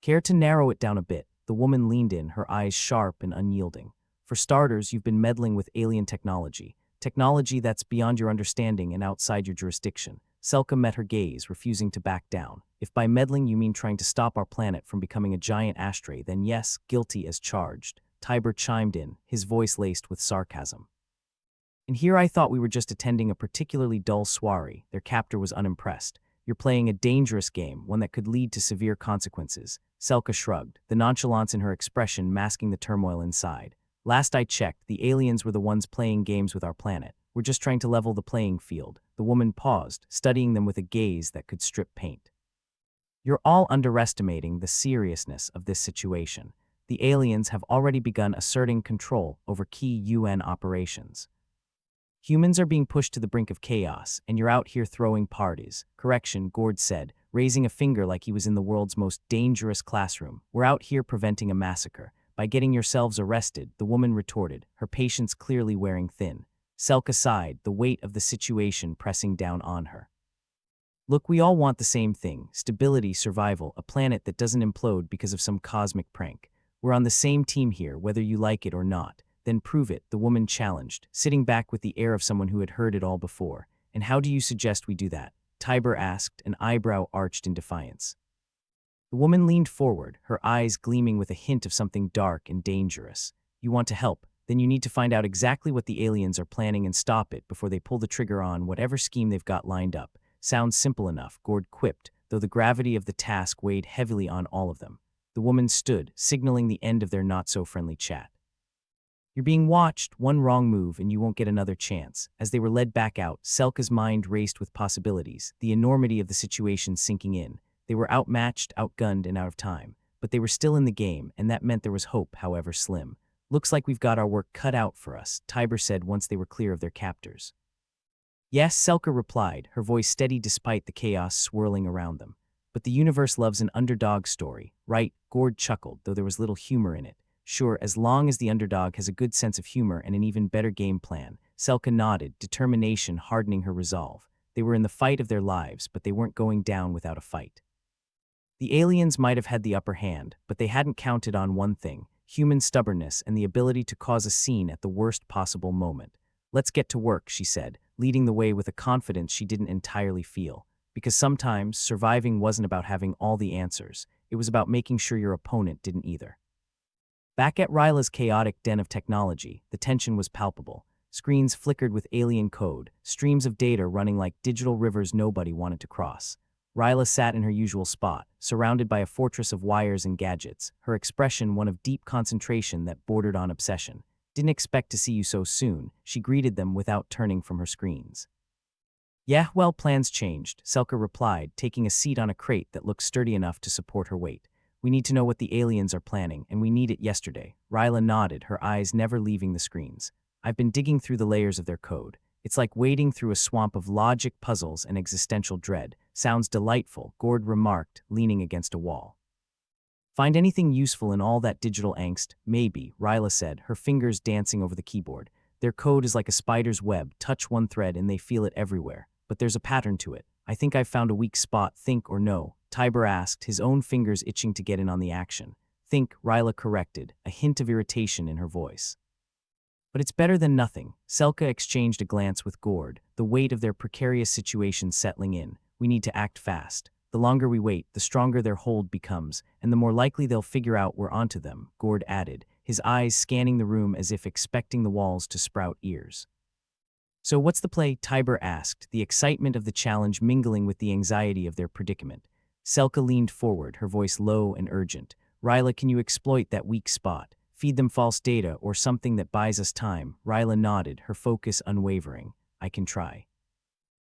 Care to narrow it down a bit? The woman leaned in, her eyes sharp and unyielding. For starters, you've been meddling with alien technology. Technology that's beyond your understanding and outside your jurisdiction. Selka met her gaze, refusing to back down. If by meddling you mean trying to stop our planet from becoming a giant ashtray, then yes, guilty as charged. Tiber chimed in, his voice laced with sarcasm. And here I thought we were just attending a particularly dull soiree. Their captor was unimpressed. You're playing a dangerous game, one that could lead to severe consequences. Selka shrugged, the nonchalance in her expression masking the turmoil inside. Last I checked, the aliens were the ones playing games with our planet. We're just trying to level the playing field. The woman paused, studying them with a gaze that could strip paint. You're all underestimating the seriousness of this situation. The aliens have already begun asserting control over key UN operations. Humans are being pushed to the brink of chaos, and you're out here throwing parties. Correction, Gord said, raising a finger like he was in the world's most dangerous classroom. We're out here preventing a massacre. By getting yourselves arrested, the woman retorted, her patience clearly wearing thin. Selka sighed, the weight of the situation pressing down on her. Look, we all want the same thing: stability, survival, a planet that doesn't implode because of some cosmic prank. We're on the same team here, whether you like it or not. Then prove it, the woman challenged, sitting back with the air of someone who had heard it all before. And how do you suggest we do that? Tiber asked, an eyebrow arched in defiance. The woman leaned forward, her eyes gleaming with a hint of something dark and dangerous. You want to help? Then you need to find out exactly what the aliens are planning and stop it before they pull the trigger on whatever scheme they've got lined up. Sounds simple enough, Gord quipped, though the gravity of the task weighed heavily on all of them. The woman stood, signaling the end of their not-so-friendly chat. You're being watched, one wrong move and you won't get another chance. As they were led back out, Selka's mind raced with possibilities, the enormity of the situation sinking in. They were outmatched, outgunned, and out of time. But they were still in the game, and that meant there was hope, however slim. Looks like we've got our work cut out for us, Tiber said once they were clear of their captors. Yes, Selka replied, her voice steady despite the chaos swirling around them. But the universe loves an underdog story, right? Gord chuckled, though there was little humor in it. Sure, as long as the underdog has a good sense of humor and an even better game plan. Selka nodded, determination hardening her resolve. They were in the fight of their lives, but they weren't going down without a fight. The aliens might have had the upper hand, but they hadn't counted on one thing: human stubbornness and the ability to cause a scene at the worst possible moment. Let's get to work, she said, leading the way with a confidence she didn't entirely feel. Because sometimes, surviving wasn't about having all the answers. It was about making sure your opponent didn't either. Back at Ryla's chaotic den of technology, the tension was palpable. Screens flickered with alien code, streams of data running like digital rivers nobody wanted to cross. Ryla sat in her usual spot, surrounded by a fortress of wires and gadgets, her expression one of deep concentration that bordered on obsession. Didn't expect to see you so soon, she greeted them without turning from her screens. Yeah, well, plans changed, Selka replied, taking a seat on a crate that looked sturdy enough to support her weight. We need to know what the aliens are planning, and we need it yesterday. Ryla nodded, her eyes never leaving the screens. I've been digging through the layers of their code. It's like wading through a swamp of logic, puzzles, and existential dread. Sounds delightful, Gord remarked, leaning against a wall. Find anything useful in all that digital angst? Maybe, Ryla said, her fingers dancing over the keyboard. Their code is like a spider's web. Touch one thread and they feel it everywhere. But there's a pattern to it. I think I've found a weak spot. Think or no? Tiber asked, his own fingers itching to get in on the action. Think, Ryla corrected, a hint of irritation in her voice. But it's better than nothing. Selka exchanged a glance with Gord, the weight of their precarious situation settling in. We need to act fast. The longer we wait, the stronger their hold becomes, and the more likely they'll figure out we're onto them, Gord added, his eyes scanning the room as if expecting the walls to sprout ears. So what's the play? Tiber asked, the excitement of the challenge mingling with the anxiety of their predicament. Selka leaned forward, her voice low and urgent. Ryla, can you exploit that weak spot? Feed them false data or something that buys us time? Ryla nodded, her focus unwavering. I can try.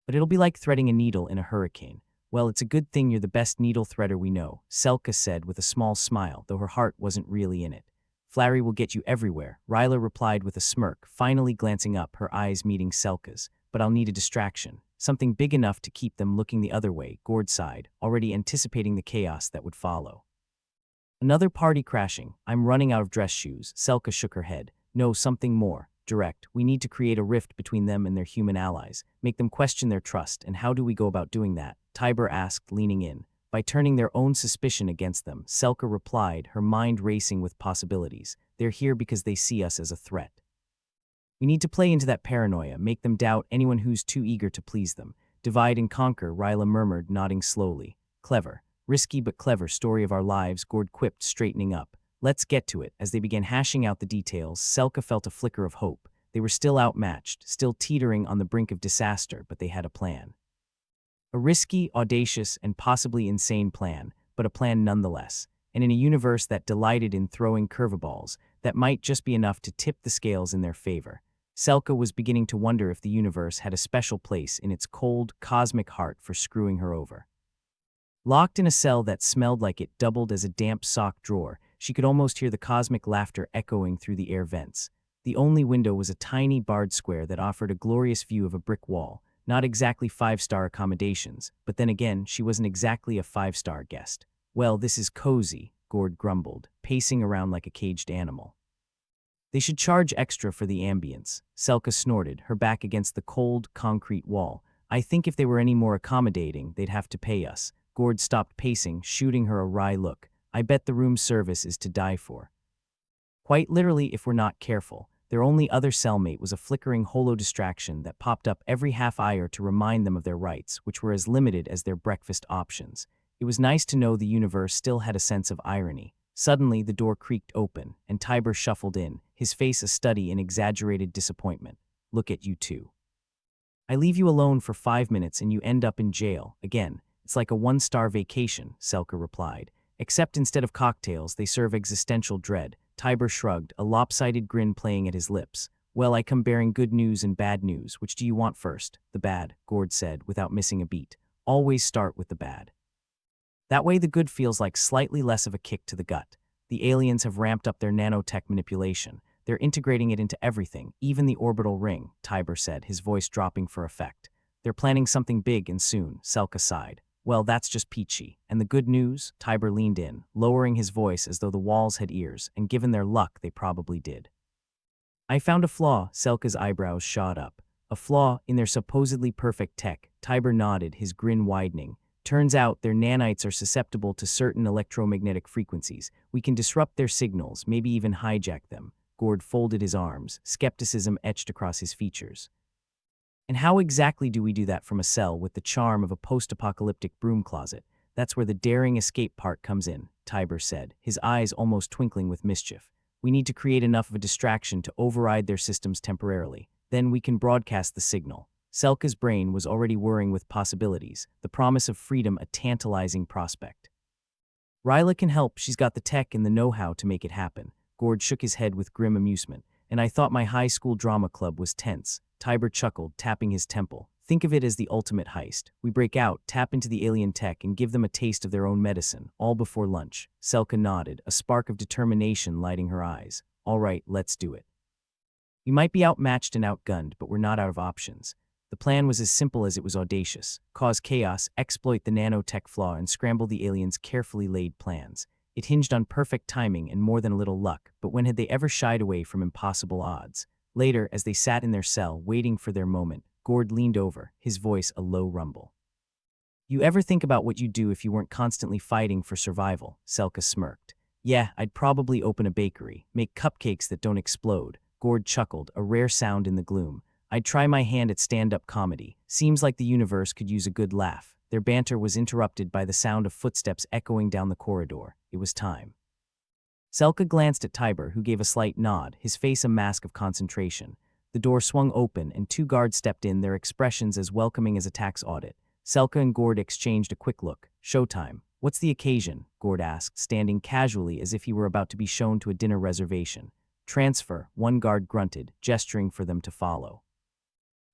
But it'll be like threading a needle in a hurricane. Well, it's a good thing you're the best needle threader we know, Selka said with a small smile, though her heart wasn't really in it. Flarry will get you everywhere, Ryla replied with a smirk, finally glancing up, her eyes meeting Selka's. But I'll need a distraction. Something big enough to keep them looking the other way, Gord sighed, already anticipating the chaos that would follow. Another party crashing. I'm running out of dress shoes, Selka shook her head. No, something more direct. We need to create a rift between them and their human allies, make them question their trust, and how do we go about doing that? Tiber asked, leaning in. By turning their own suspicion against them, Selka replied, her mind racing with possibilities. They're here because they see us as a threat. We need to play into that paranoia, make them doubt anyone who's too eager to please them. Divide and conquer, Ryla murmured, nodding slowly. Clever. Risky but clever story of our lives, Gord quipped, straightening up. Let's get to it. As they began hashing out the details, Selka felt a flicker of hope. They were still outmatched, still teetering on the brink of disaster, but they had a plan. A risky, audacious, and possibly insane plan, but a plan nonetheless. And in a universe that delighted in throwing curveballs, that might just be enough to tip the scales in their favor. Selka was beginning to wonder if the universe had a special place in its cold, cosmic heart for screwing her over. Locked in a cell that smelled like it doubled as a damp sock drawer, she could almost hear the cosmic laughter echoing through the air vents. The only window was a tiny barred square that offered a glorious view of a brick wall. Not exactly five-star accommodations, but then again, she wasn't exactly a five-star guest. Well, this is cozy, Gord grumbled, pacing around like a caged animal. They should charge extra for the ambience, Selka snorted, her back against the cold, concrete wall. I think if they were any more accommodating, they'd have to pay us. Gord stopped pacing, shooting her a wry look. I bet the room service is to die for. Quite literally if we're not careful. Their only other cellmate was a flickering holo distraction that popped up every half-hour to remind them of their rights, which were as limited as their breakfast options. It was nice to know the universe still had a sense of irony. Suddenly, the door creaked open, and Tiber shuffled in, his face a study in exaggerated disappointment. Look at you two. I leave you alone for 5 minutes and you end up in jail. Again, it's like a one-star vacation, Selka replied. Except instead of cocktails, they serve existential dread. Tiber shrugged, a lopsided grin playing at his lips. Well, I come bearing good news and bad news. Which do you want first? The bad, Gord said, without missing a beat. Always start with the bad. That way the good feels like slightly less of a kick to the gut. The aliens have ramped up their nanotech manipulation. They're integrating it into everything, even the orbital ring, Tiber said, his voice dropping for effect. They're planning something big and soon, Selka sighed. Well, that's just peachy. And the good news? Tiber leaned in, lowering his voice as though the walls had ears, and given their luck, they probably did. I found a flaw, Selka's eyebrows shot up. A flaw in their supposedly perfect tech. Tiber nodded, his grin widening. Turns out their nanites are susceptible to certain electromagnetic frequencies. We can disrupt their signals, maybe even hijack them. Gord folded his arms, skepticism etched across his features. And how exactly do we do that from a cell with the charm of a post-apocalyptic broom closet? That's where the daring escape part comes in, Tiber said, his eyes almost twinkling with mischief. We need to create enough of a distraction to override their systems temporarily. Then we can broadcast the signal. Selka's brain was already whirring with possibilities, the promise of freedom a tantalizing prospect. Ryla can help, she's got the tech and the know-how to make it happen. Gord shook his head with grim amusement. And I thought my high school drama club was tense. Tiber chuckled, tapping his temple. Think of it as the ultimate heist. We break out, tap into the alien tech, and give them a taste of their own medicine, all before lunch. Selka nodded, a spark of determination lighting her eyes. All right, let's do it. We might be outmatched and outgunned, but we're not out of options. The plan was as simple as it was audacious. Cause chaos, exploit the nanotech flaw, and scramble the aliens' carefully laid plans. It hinged on perfect timing and more than a little luck, but when had they ever shied away from impossible odds? Later, as they sat in their cell, waiting for their moment, Gord leaned over, his voice a low rumble. You ever think about what you'd do if you weren't constantly fighting for survival? Selka smirked. Yeah, I'd probably open a bakery, make cupcakes that don't explode. Gord chuckled, a rare sound in the gloom. I'd try my hand at stand-up comedy. Seems like the universe could use a good laugh. Their banter was interrupted by the sound of footsteps echoing down the corridor. It was time. Selka glanced at Tiber, who gave a slight nod, his face a mask of concentration. The door swung open, and 2 guards stepped in, their expressions as welcoming as a tax audit. Selka and Gord exchanged a quick look. Showtime. What's the occasion? Gord asked, standing casually as if he were about to be shown to a dinner reservation. Transfer, 1 guard grunted, gesturing for them to follow.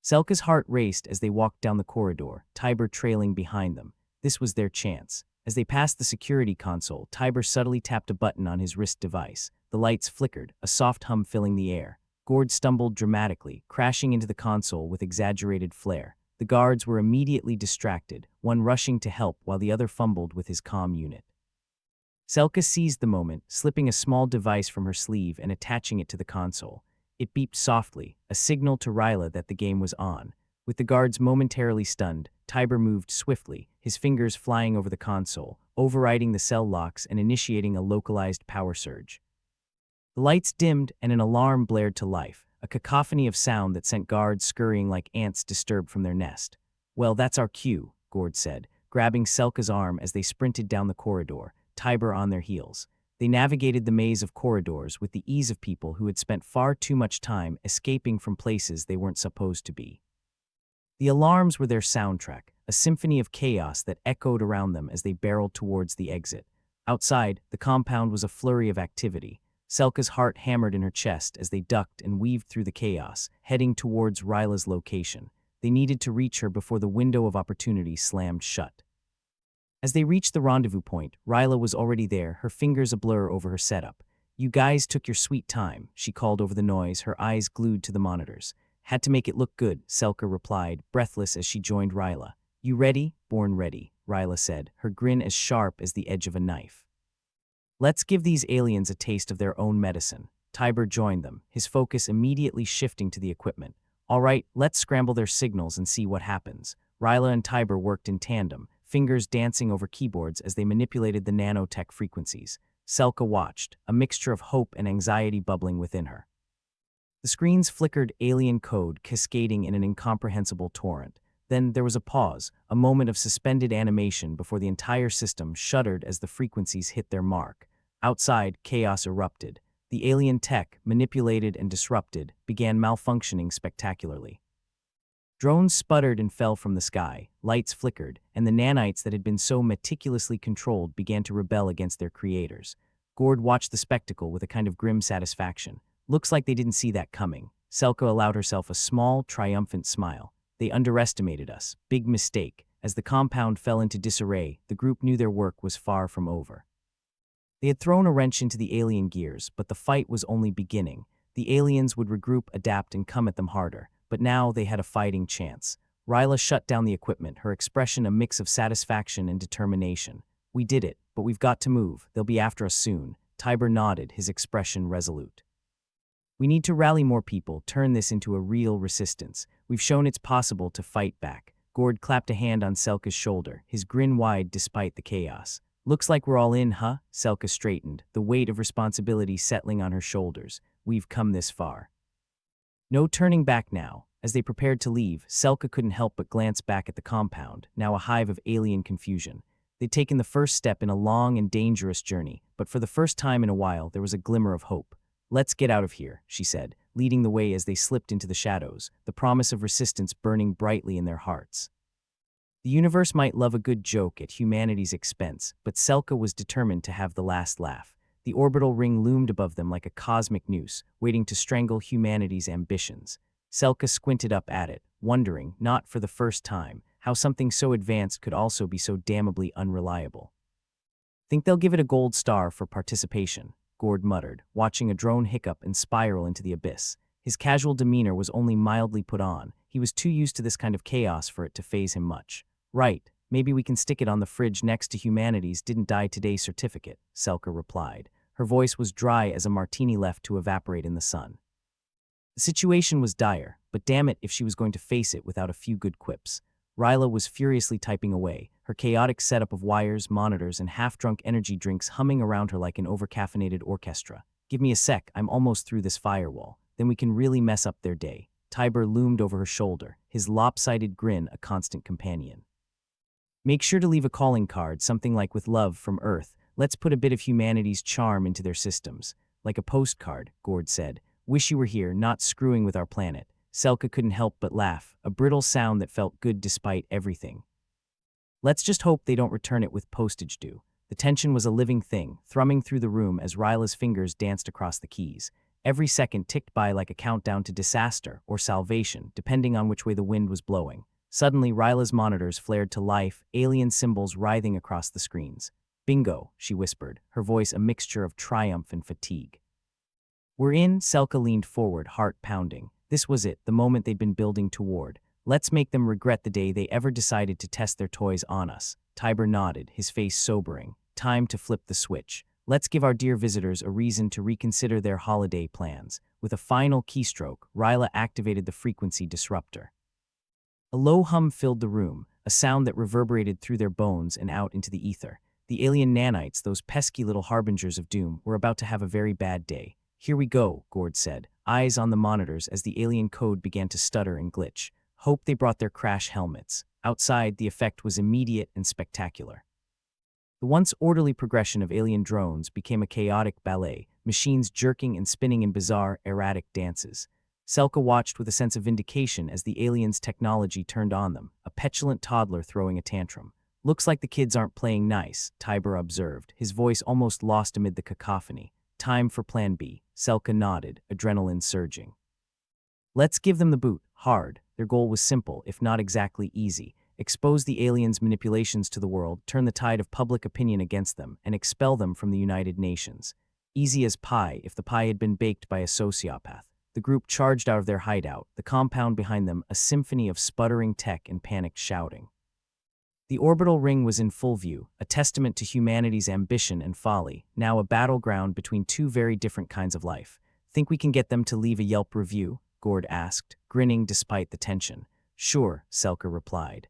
Selka's heart raced as they walked down the corridor, Tiber trailing behind them. This was their chance. As they passed the security console, Tiber subtly tapped a button on his wrist device. The lights flickered, a soft hum filling the air. Gord stumbled dramatically, crashing into the console with exaggerated flair. The guards were immediately distracted, one rushing to help while the other fumbled with his comm unit. Selka seized the moment, slipping a small device from her sleeve and attaching it to the console. It beeped softly, a signal to Ryla that the game was on. With the guards momentarily stunned, Tiber moved swiftly, his fingers flying over the console, overriding the cell locks and initiating a localized power surge. The lights dimmed and an alarm blared to life, a cacophony of sound that sent guards scurrying like ants disturbed from their nest. Well, that's our cue, Gord said, grabbing Selka's arm as they sprinted down the corridor, Tiber on their heels. They navigated the maze of corridors with the ease of people who had spent far too much time escaping from places they weren't supposed to be. The alarms were their soundtrack, a symphony of chaos that echoed around them as they barreled towards the exit. Outside, the compound was a flurry of activity. Selka's heart hammered in her chest as they ducked and weaved through the chaos, heading towards Ryla's location. They needed to reach her before the window of opportunity slammed shut. As they reached the rendezvous point, Ryla was already there, her fingers a blur over her setup. You guys took your sweet time, she called over the noise, her eyes glued to the monitors. Had to make it look good, Selka replied, breathless as she joined Ryla. You ready? Born ready, Ryla said, her grin as sharp as the edge of a knife. Let's give these aliens a taste of their own medicine. Tiber joined them, his focus immediately shifting to the equipment. All right, let's scramble their signals and see what happens. Ryla and Tiber worked in tandem, fingers dancing over keyboards as they manipulated the nanotech frequencies. Selka watched, a mixture of hope and anxiety bubbling within her. The screens flickered alien code cascading in an incomprehensible torrent. Then there was a pause, a moment of suspended animation before the entire system shuddered as the frequencies hit their mark. Outside, chaos erupted. The alien tech, manipulated and disrupted, began malfunctioning spectacularly. Drones sputtered and fell from the sky, lights flickered, and the nanites that had been so meticulously controlled began to rebel against their creators. Gord watched the spectacle with a kind of grim satisfaction. Looks like they didn't see that coming. Selka allowed herself a small, triumphant smile. They underestimated us. Big mistake. As the compound fell into disarray, the group knew their work was far from over. They had thrown a wrench into the alien gears, but the fight was only beginning. The aliens would regroup, adapt, and come at them harder. But now they had a fighting chance. Ryla shut down the equipment, her expression a mix of satisfaction and determination. We did it, but we've got to move. They'll be after us soon. Tiber nodded, his expression resolute. We need to rally more people, turn this into a real resistance. We've shown it's possible to fight back. Gord clapped a hand on Selka's shoulder, his grin wide despite the chaos. Looks like we're all in, huh? Selka straightened, the weight of responsibility settling on her shoulders. We've come this far. No turning back now. As they prepared to leave, Selka couldn't help but glance back at the compound, now a hive of alien confusion. They'd taken the first step in a long and dangerous journey, but for the first time in a while there was a glimmer of hope. Let's get out of here, she said, leading the way as they slipped into the shadows, the promise of resistance burning brightly in their hearts. The universe might love a good joke at humanity's expense, but Selka was determined to have the last laugh. The orbital ring loomed above them like a cosmic noose, waiting to strangle humanity's ambitions. Selka squinted up at it, wondering, not for the first time, how something so advanced could also be so damnably unreliable. Think they'll give it a gold star for participation, Gord muttered, watching a drone hiccup and spiral into the abyss. His casual demeanor was only mildly put on. He was too used to this kind of chaos for it to faze him much. Right, maybe we can stick it on the fridge next to humanity's didn't die today certificate, Selka replied. Her voice was dry as a martini left to evaporate in the sun. The situation was dire, but damn it if she was going to face it without a few good quips. Ryla was furiously typing away, her chaotic setup of wires, monitors, and half-drunk energy drinks humming around her like an overcaffeinated orchestra. Give me a sec, I'm almost through this firewall. Then we can really mess up their day. Tiber loomed over her shoulder, his lopsided grin a constant companion. Make sure to leave a calling card, something like with love from Earth. Let's put a bit of humanity's charm into their systems. Like a postcard, Gord said. Wish you were here, not screwing with our planet. Selka couldn't help but laugh, a brittle sound that felt good despite everything. Let's just hope they don't return it with postage due. The tension was a living thing, thrumming through the room as Ryla's fingers danced across the keys. Every second ticked by like a countdown to disaster or salvation, depending on which way the wind was blowing. Suddenly, Ryla's monitors flared to life, alien symbols writhing across the screens. Bingo, she whispered, her voice a mixture of triumph and fatigue. We're in, Selka leaned forward, heart pounding. This was it, the moment they'd been building toward. Let's make them regret the day they ever decided to test their toys on us. Tiber nodded, his face sobering. Time to flip the switch. Let's give our dear visitors a reason to reconsider their holiday plans. With a final keystroke, Ryla activated the frequency disruptor. A low hum filled the room, a sound that reverberated through their bones and out into the ether. The alien nanites, those pesky little harbingers of doom, were about to have a very bad day. Here we go, Gord said, eyes on the monitors as the alien code began to stutter and glitch. Hope they brought their crash helmets. Outside, the effect was immediate and spectacular. The once orderly progression of alien drones became a chaotic ballet, machines jerking and spinning in bizarre, erratic dances. Selka watched with a sense of vindication as the aliens' technology turned on them, a petulant toddler throwing a tantrum. Looks like the kids aren't playing nice, Tiber observed, his voice almost lost amid the cacophony. Time for Plan B. Selka nodded, adrenaline surging. Let's give them the boot, hard. Their goal was simple, if not exactly easy. Expose the aliens' manipulations to the world, turn the tide of public opinion against them, and expel them from the United Nations. Easy as pie if the pie had been baked by a sociopath. The group charged out of their hideout, the compound behind them a symphony of sputtering tech and panicked shouting. The orbital ring was in full view, a testament to humanity's ambition and folly, now a battleground between two very different kinds of life. Think we can get them to leave a Yelp review? Gord asked, grinning despite the tension. Sure, Selka replied.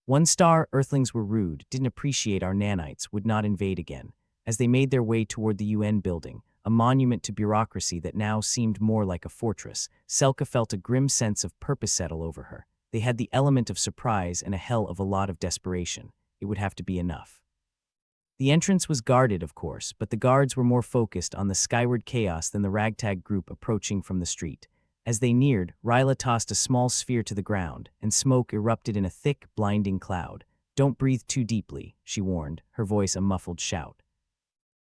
One-star Earthlings were rude, didn't appreciate our nanites, would not invade again. As they made their way toward the UN building, a monument to bureaucracy that now seemed more like a fortress, Selka felt a grim sense of purpose settle over her. They had the element of surprise and a hell of a lot of desperation. It would have to be enough. The entrance was guarded, of course, but the guards were more focused on the skyward chaos than the ragtag group approaching from the street. As they neared, Ryla tossed a small sphere to the ground, and smoke erupted in a thick, blinding cloud. Don't breathe too deeply, she warned, her voice a muffled shout.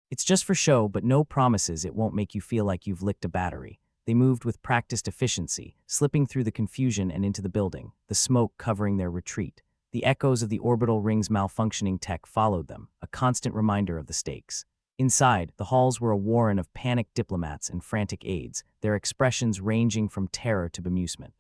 It's just for show, but no promises it won't make you feel like you've licked a battery. They moved with practiced efficiency, slipping through the confusion and into the building, the smoke covering their retreat. The echoes of the orbital ring's malfunctioning tech followed them, a constant reminder of the stakes. Inside, the halls were a warren of panicked diplomats and frantic aides, their expressions ranging from terror to bemusement.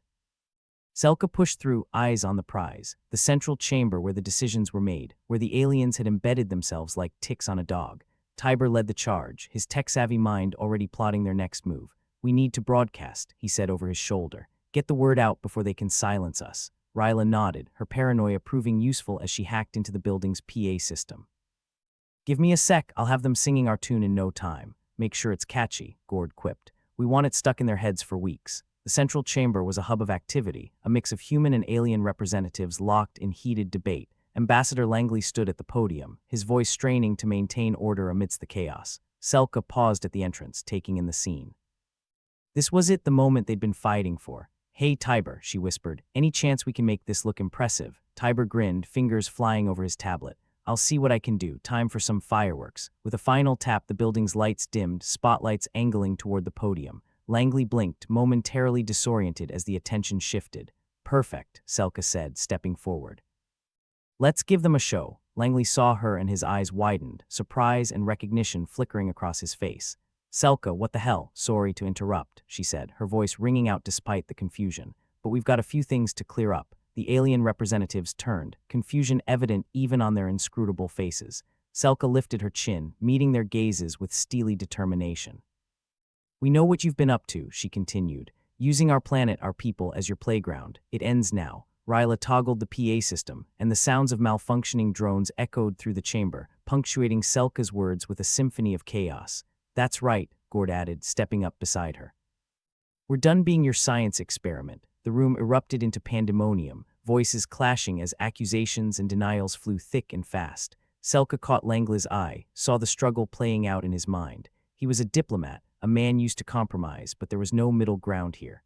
Selka pushed through, eyes on the prize, the central chamber where the decisions were made, where the aliens had embedded themselves like ticks on a dog. Tiber led the charge, his tech-savvy mind already plotting their next move. We need to broadcast, he said over his shoulder. Get the word out before they can silence us. Ryla nodded, her paranoia proving useful as she hacked into the building's PA system. Give me a sec, I'll have them singing our tune in no time. Make sure it's catchy, Gord quipped. We want it stuck in their heads for weeks. The central chamber was a hub of activity, a mix of human and alien representatives locked in heated debate. Ambassador Langley stood at the podium, his voice straining to maintain order amidst the chaos. Selka paused at the entrance, taking in the scene. This was it, the moment they'd been fighting for. Hey Tiber, she whispered, any chance we can make this look impressive? Tiber grinned, fingers flying over his tablet. I'll see what I can do, time for some fireworks. With a final tap, the building's lights dimmed, spotlights angling toward the podium. Langley blinked, momentarily disoriented as the attention shifted. Perfect, Selka said, stepping forward. Let's give them a show. Langley saw her and his eyes widened, surprise and recognition flickering across his face. Selka, what the hell? Sorry to interrupt, she said, her voice ringing out despite the confusion. But we've got a few things to clear up. The alien representatives turned, confusion evident even on their inscrutable faces. Selka lifted her chin, meeting their gazes with steely determination. We know what you've been up to, she continued, using our planet, our people, as your playground. It ends now. Ryla toggled the PA system, and the sounds of malfunctioning drones echoed through the chamber, punctuating Selka's words with a symphony of chaos. That's right, Gord added, stepping up beside her. We're done being your science experiment. The room erupted into pandemonium, voices clashing as accusations and denials flew thick and fast. Selka caught Langley's eye, saw the struggle playing out in his mind. He was a diplomat, a man used to compromise, but there was no middle ground here.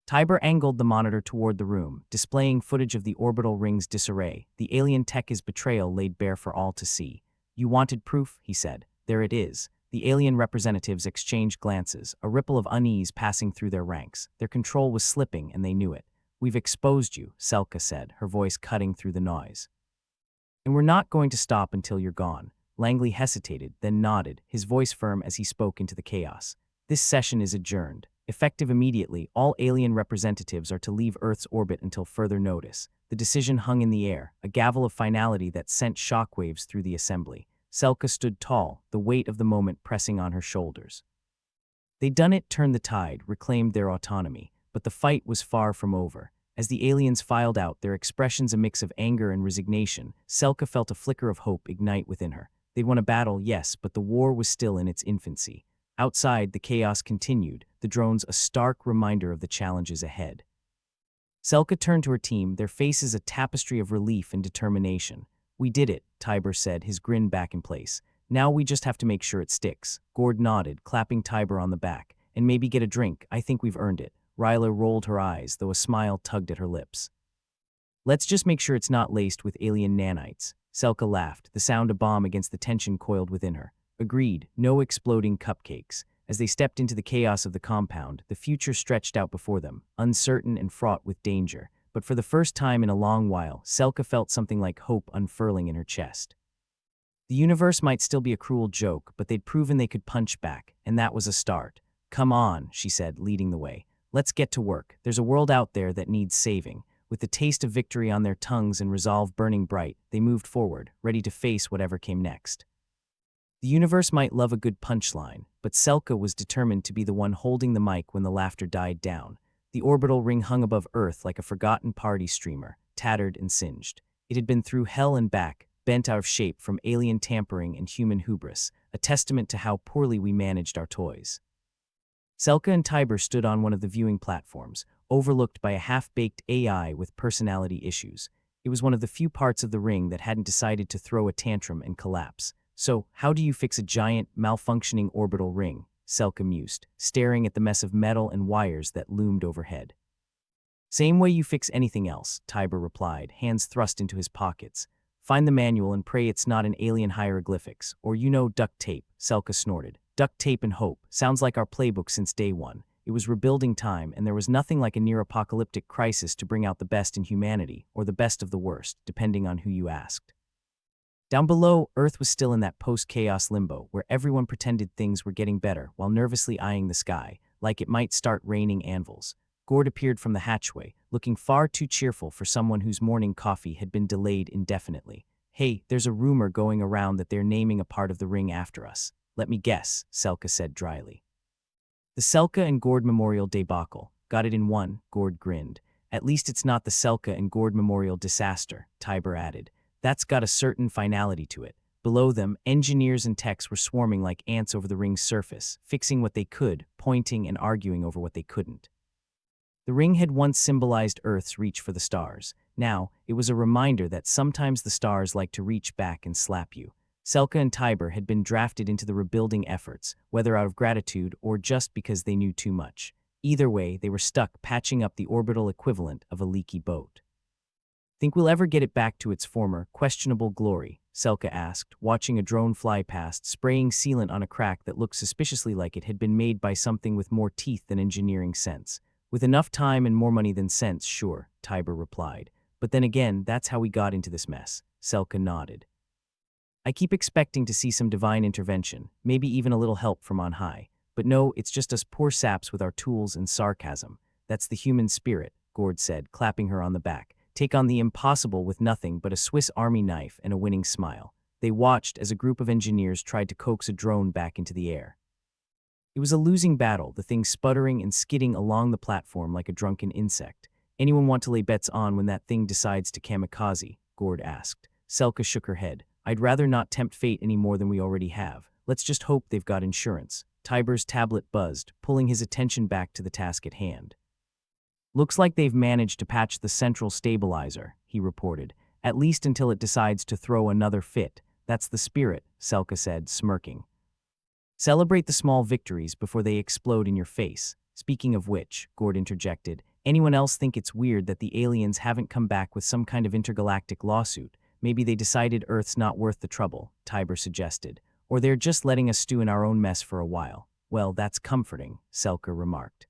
Tiber angled the monitor toward the room, displaying footage of the orbital ring's disarray. The alien tech's betrayal laid bare for all to see. You wanted proof, he said. There it is. The alien representatives exchanged glances, a ripple of unease passing through their ranks. Their control was slipping, and they knew it. We've exposed you, Selka said, her voice cutting through the noise. And we're not going to stop until you're gone. Langley hesitated, then nodded, his voice firm as he spoke into the chaos. This session is adjourned. Effective immediately, all alien representatives are to leave Earth's orbit until further notice. The decision hung in the air, a gavel of finality that sent shockwaves through the assembly. Selka stood tall, the weight of the moment pressing on her shoulders. They'd done it, turned the tide, reclaimed their autonomy, but the fight was far from over. As the aliens filed out, their expressions a mix of anger and resignation, Selka felt a flicker of hope ignite within her. They'd won a battle, yes, but the war was still in its infancy. Outside, the chaos continued, the drones a stark reminder of the challenges ahead. Selka turned to her team, their faces a tapestry of relief and determination. We did it, Tiber said, his grin back in place. Now we just have to make sure it sticks. Gord nodded, clapping Tiber on the back. And maybe get a drink, I think we've earned it. Ryla rolled her eyes, though a smile tugged at her lips. Let's just make sure it's not laced with alien nanites. Selka laughed, the sound a bomb against the tension coiled within her. Agreed, no exploding cupcakes. As they stepped into the chaos of the compound, the future stretched out before them, uncertain and fraught with danger. But for the first time in a long while, Selka felt something like hope unfurling in her chest. The universe might still be a cruel joke, but they'd proven they could punch back, and that was a start. Come on, she said, leading the way. Let's get to work. There's a world out there that needs saving. With the taste of victory on their tongues and resolve burning bright, they moved forward, ready to face whatever came next. The universe might love a good punchline, but Selka was determined to be the one holding the mic when the laughter died down. The orbital ring hung above Earth like a forgotten party streamer, tattered and singed. It had been through hell and back, bent out of shape from alien tampering and human hubris, a testament to how poorly we managed our toys. Selka and Tiber stood on one of the viewing platforms, overlooked by a half-baked AI with personality issues. It was one of the few parts of the ring that hadn't decided to throw a tantrum and collapse. So, how do you fix a giant, malfunctioning orbital ring? Selka mused, staring at the mess of metal and wires that loomed overhead. Same way you fix anything else, Tiber replied, hands thrust into his pockets. Find the manual and pray it's not an alien hieroglyphics, or duct tape, Selka snorted. Duct tape and hope, sounds like our playbook since day one. It was rebuilding time, and there was nothing like a near-apocalyptic crisis to bring out the best in humanity, or the best of the worst, depending on who you asked. Down below, Earth was still in that post-chaos limbo, where everyone pretended things were getting better while nervously eyeing the sky, like it might start raining anvils. Gord appeared from the hatchway, looking far too cheerful for someone whose morning coffee had been delayed indefinitely. Hey, there's a rumor going around that they're naming a part of the ring after us. Let me guess, Selka said dryly. The Selka and Gord Memorial debacle. Got it in one, Gord grinned. At least it's not the Selka and Gord Memorial disaster, Tiber added. That's got a certain finality to it. Below them, engineers and techs were swarming like ants over the ring's surface, fixing what they could, pointing and arguing over what they couldn't. The ring had once symbolized Earth's reach for the stars. Now, it was a reminder that sometimes the stars like to reach back and slap you. Selka and Tiber had been drafted into the rebuilding efforts, whether out of gratitude or just because they knew too much. Either way, they were stuck patching up the orbital equivalent of a leaky boat. Think we'll ever get it back to its former, questionable glory? Selka asked, watching a drone fly past, spraying sealant on a crack that looked suspiciously like it had been made by something with more teeth than engineering sense. With enough time and more money than sense, sure, Tiber replied. But then again, that's how we got into this mess. Selka nodded. I keep expecting to see some divine intervention, maybe even a little help from on high. But no, it's just us poor saps with our tools and sarcasm. That's the human spirit, Gord said, clapping her on the back. Take on the impossible with nothing but a Swiss Army knife and a winning smile. They watched as a group of engineers tried to coax a drone back into the air. It was a losing battle, the thing sputtering and skidding along the platform like a drunken insect. Anyone want to lay bets on when that thing decides to kamikaze? Gord asked. Selka shook her head. I'd rather not tempt fate any more than we already have. Let's just hope they've got insurance. Tiber's tablet buzzed, pulling his attention back to the task at hand. Looks like they've managed to patch the central stabilizer, he reported, at least until it decides to throw another fit. That's the spirit, Selka said, smirking. Celebrate the small victories before they explode in your face. Speaking of which, Gord interjected, anyone else think it's weird that the aliens haven't come back with some kind of intergalactic lawsuit? Maybe they decided Earth's not worth the trouble, Tiber suggested. Or they're just letting us stew in our own mess for a while. Well, that's comforting, Selka remarked.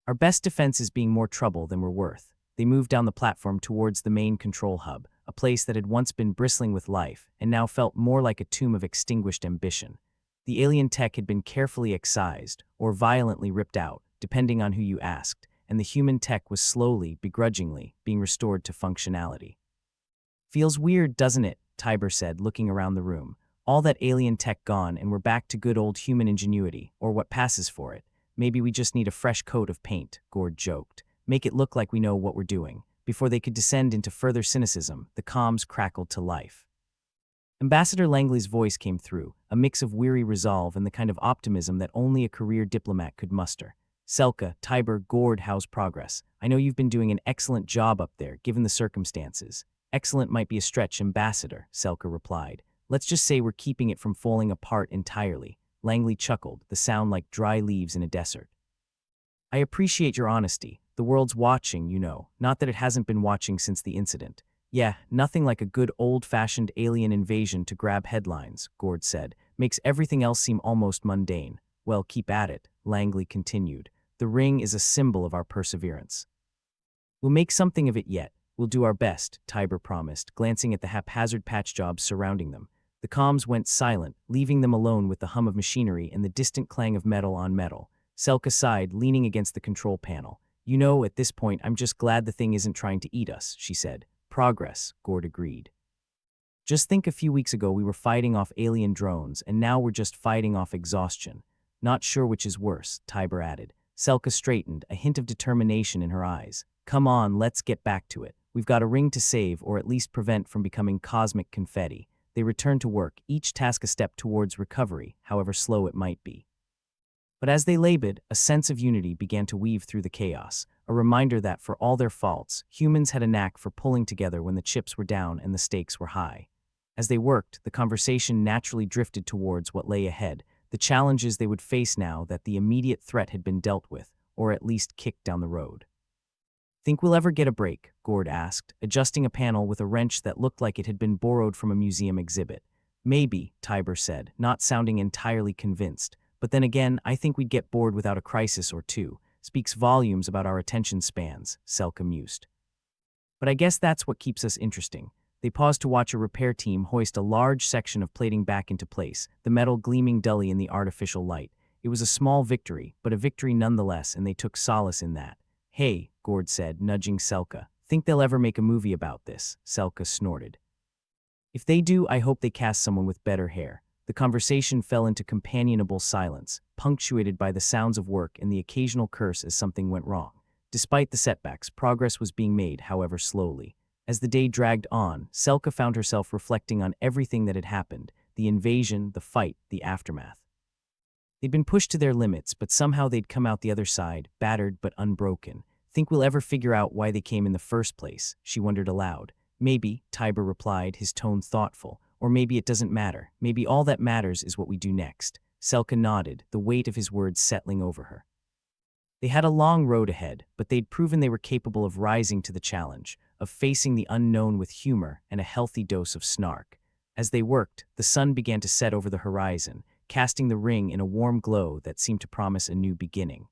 Our best defense is being more trouble than we're worth. They moved down the platform towards the main control hub, a place that had once been bristling with life and now felt more like a tomb of extinguished ambition. The alien tech had been carefully excised, or violently ripped out, depending on who you asked, and the human tech was slowly, begrudgingly, being restored to functionality. Feels weird, doesn't it? Tiber said, looking around the room. All that alien tech gone and we're back to good old human ingenuity, or what passes for it. Maybe we just need a fresh coat of paint, Gord joked. Make it look like we know what we're doing. Before they could descend into further cynicism, the comms crackled to life. Ambassador Langley's voice came through, a mix of weary resolve and the kind of optimism that only a career diplomat could muster. Selka, Tiber, Gord, how's progress? I know you've been doing an excellent job up there, given the circumstances. Excellent might be a stretch, Ambassador, Selka replied. Let's just say we're keeping it from falling apart entirely. Langley chuckled, the sound like dry leaves in a desert. I appreciate your honesty. The world's watching, not that it hasn't been watching since the incident. Yeah, nothing like a good old-fashioned alien invasion to grab headlines, Gord said. Makes everything else seem almost mundane. Well, keep at it, Langley continued. The ring is a symbol of our perseverance. We'll make something of it yet. We'll do our best, Tiber promised, glancing at the haphazard patch jobs surrounding them. The comms went silent, leaving them alone with the hum of machinery and the distant clang of metal on metal. Selka sighed, leaning against the control panel. At this point, I'm just glad the thing isn't trying to eat us, she said. Progress, Gord agreed. Just think, a few weeks ago we were fighting off alien drones, and now we're just fighting off exhaustion. Not sure which is worse, Tiber added. Selka straightened, a hint of determination in her eyes. Come on, let's get back to it. We've got a ring to save, or at least prevent from becoming cosmic confetti. They returned to work, each task a step towards recovery, however slow it might be. But as they labored, a sense of unity began to weave through the chaos, a reminder that, for all their faults, humans had a knack for pulling together when the chips were down and the stakes were high. As they worked, the conversation naturally drifted towards what lay ahead, the challenges they would face now that the immediate threat had been dealt with, or at least kicked down the road. Think we'll ever get a break? Gord asked, adjusting a panel with a wrench that looked like it had been borrowed from a museum exhibit. Maybe, Tiber said, not sounding entirely convinced. But then again, I think we'd get bored without a crisis or two. Speaks volumes about our attention spans, Selka mused. But I guess that's what keeps us interesting. They paused to watch a repair team hoist a large section of plating back into place, the metal gleaming dully in the artificial light. It was a small victory, but a victory nonetheless, and they took solace in that. Hey, Gord said, nudging Selka. Think they'll ever make a movie about this? Selka snorted. If they do, I hope they cast someone with better hair. The conversation fell into companionable silence, punctuated by the sounds of work and the occasional curse as something went wrong. Despite the setbacks, progress was being made, however slowly. As the day dragged on, Selka found herself reflecting on everything that had happened, the invasion, the fight, the aftermath. They'd been pushed to their limits, but somehow they'd come out the other side, battered but unbroken. Think we'll ever figure out why they came in the first place? She wondered aloud. Maybe, Tiber replied, his tone thoughtful. Or maybe it doesn't matter. Maybe all that matters is what we do next. Selka nodded, the weight of his words settling over her. They had a long road ahead, but they'd proven they were capable of rising to the challenge, of facing the unknown with humor and a healthy dose of snark. As they worked, the sun began to set over the horizon, casting the ring in a warm glow that seemed to promise a new beginning.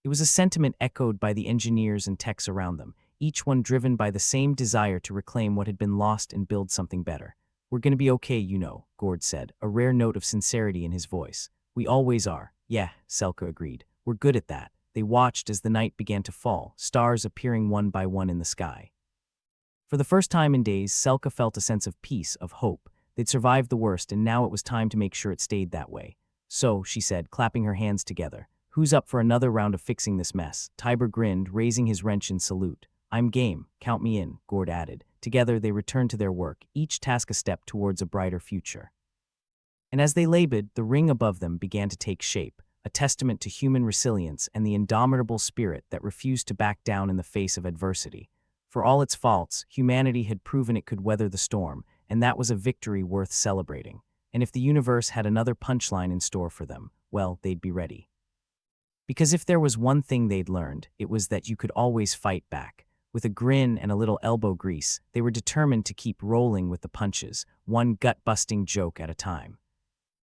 It was a sentiment echoed by the engineers and techs around them, each one driven by the same desire to reclaim what had been lost and build something better. We're gonna be okay, you know, Gord said, a rare note of sincerity in his voice. We always are. Yeah, Selka agreed. We're good at that. They watched as the night began to fall, stars appearing one by one in the sky. For the first time in days, Selka felt a sense of peace, of hope. They'd survived the worst, and now it was time to make sure it stayed that way. So, she said, clapping her hands together, who's up for another round of fixing this mess? Tiber grinned, raising his wrench in salute. I'm game. Count me in, Gord added. Together they returned to their work, each task a step towards a brighter future. And as they labored, the ring above them began to take shape, a testament to human resilience and the indomitable spirit that refused to back down in the face of adversity. For all its faults, humanity had proven it could weather the storm, and that was a victory worth celebrating. And if the universe had another punchline in store for them, well, they'd be ready. Because if there was one thing they'd learned, it was that you could always fight back. With a grin and a little elbow grease, they were determined to keep rolling with the punches, one gut-busting joke at a time.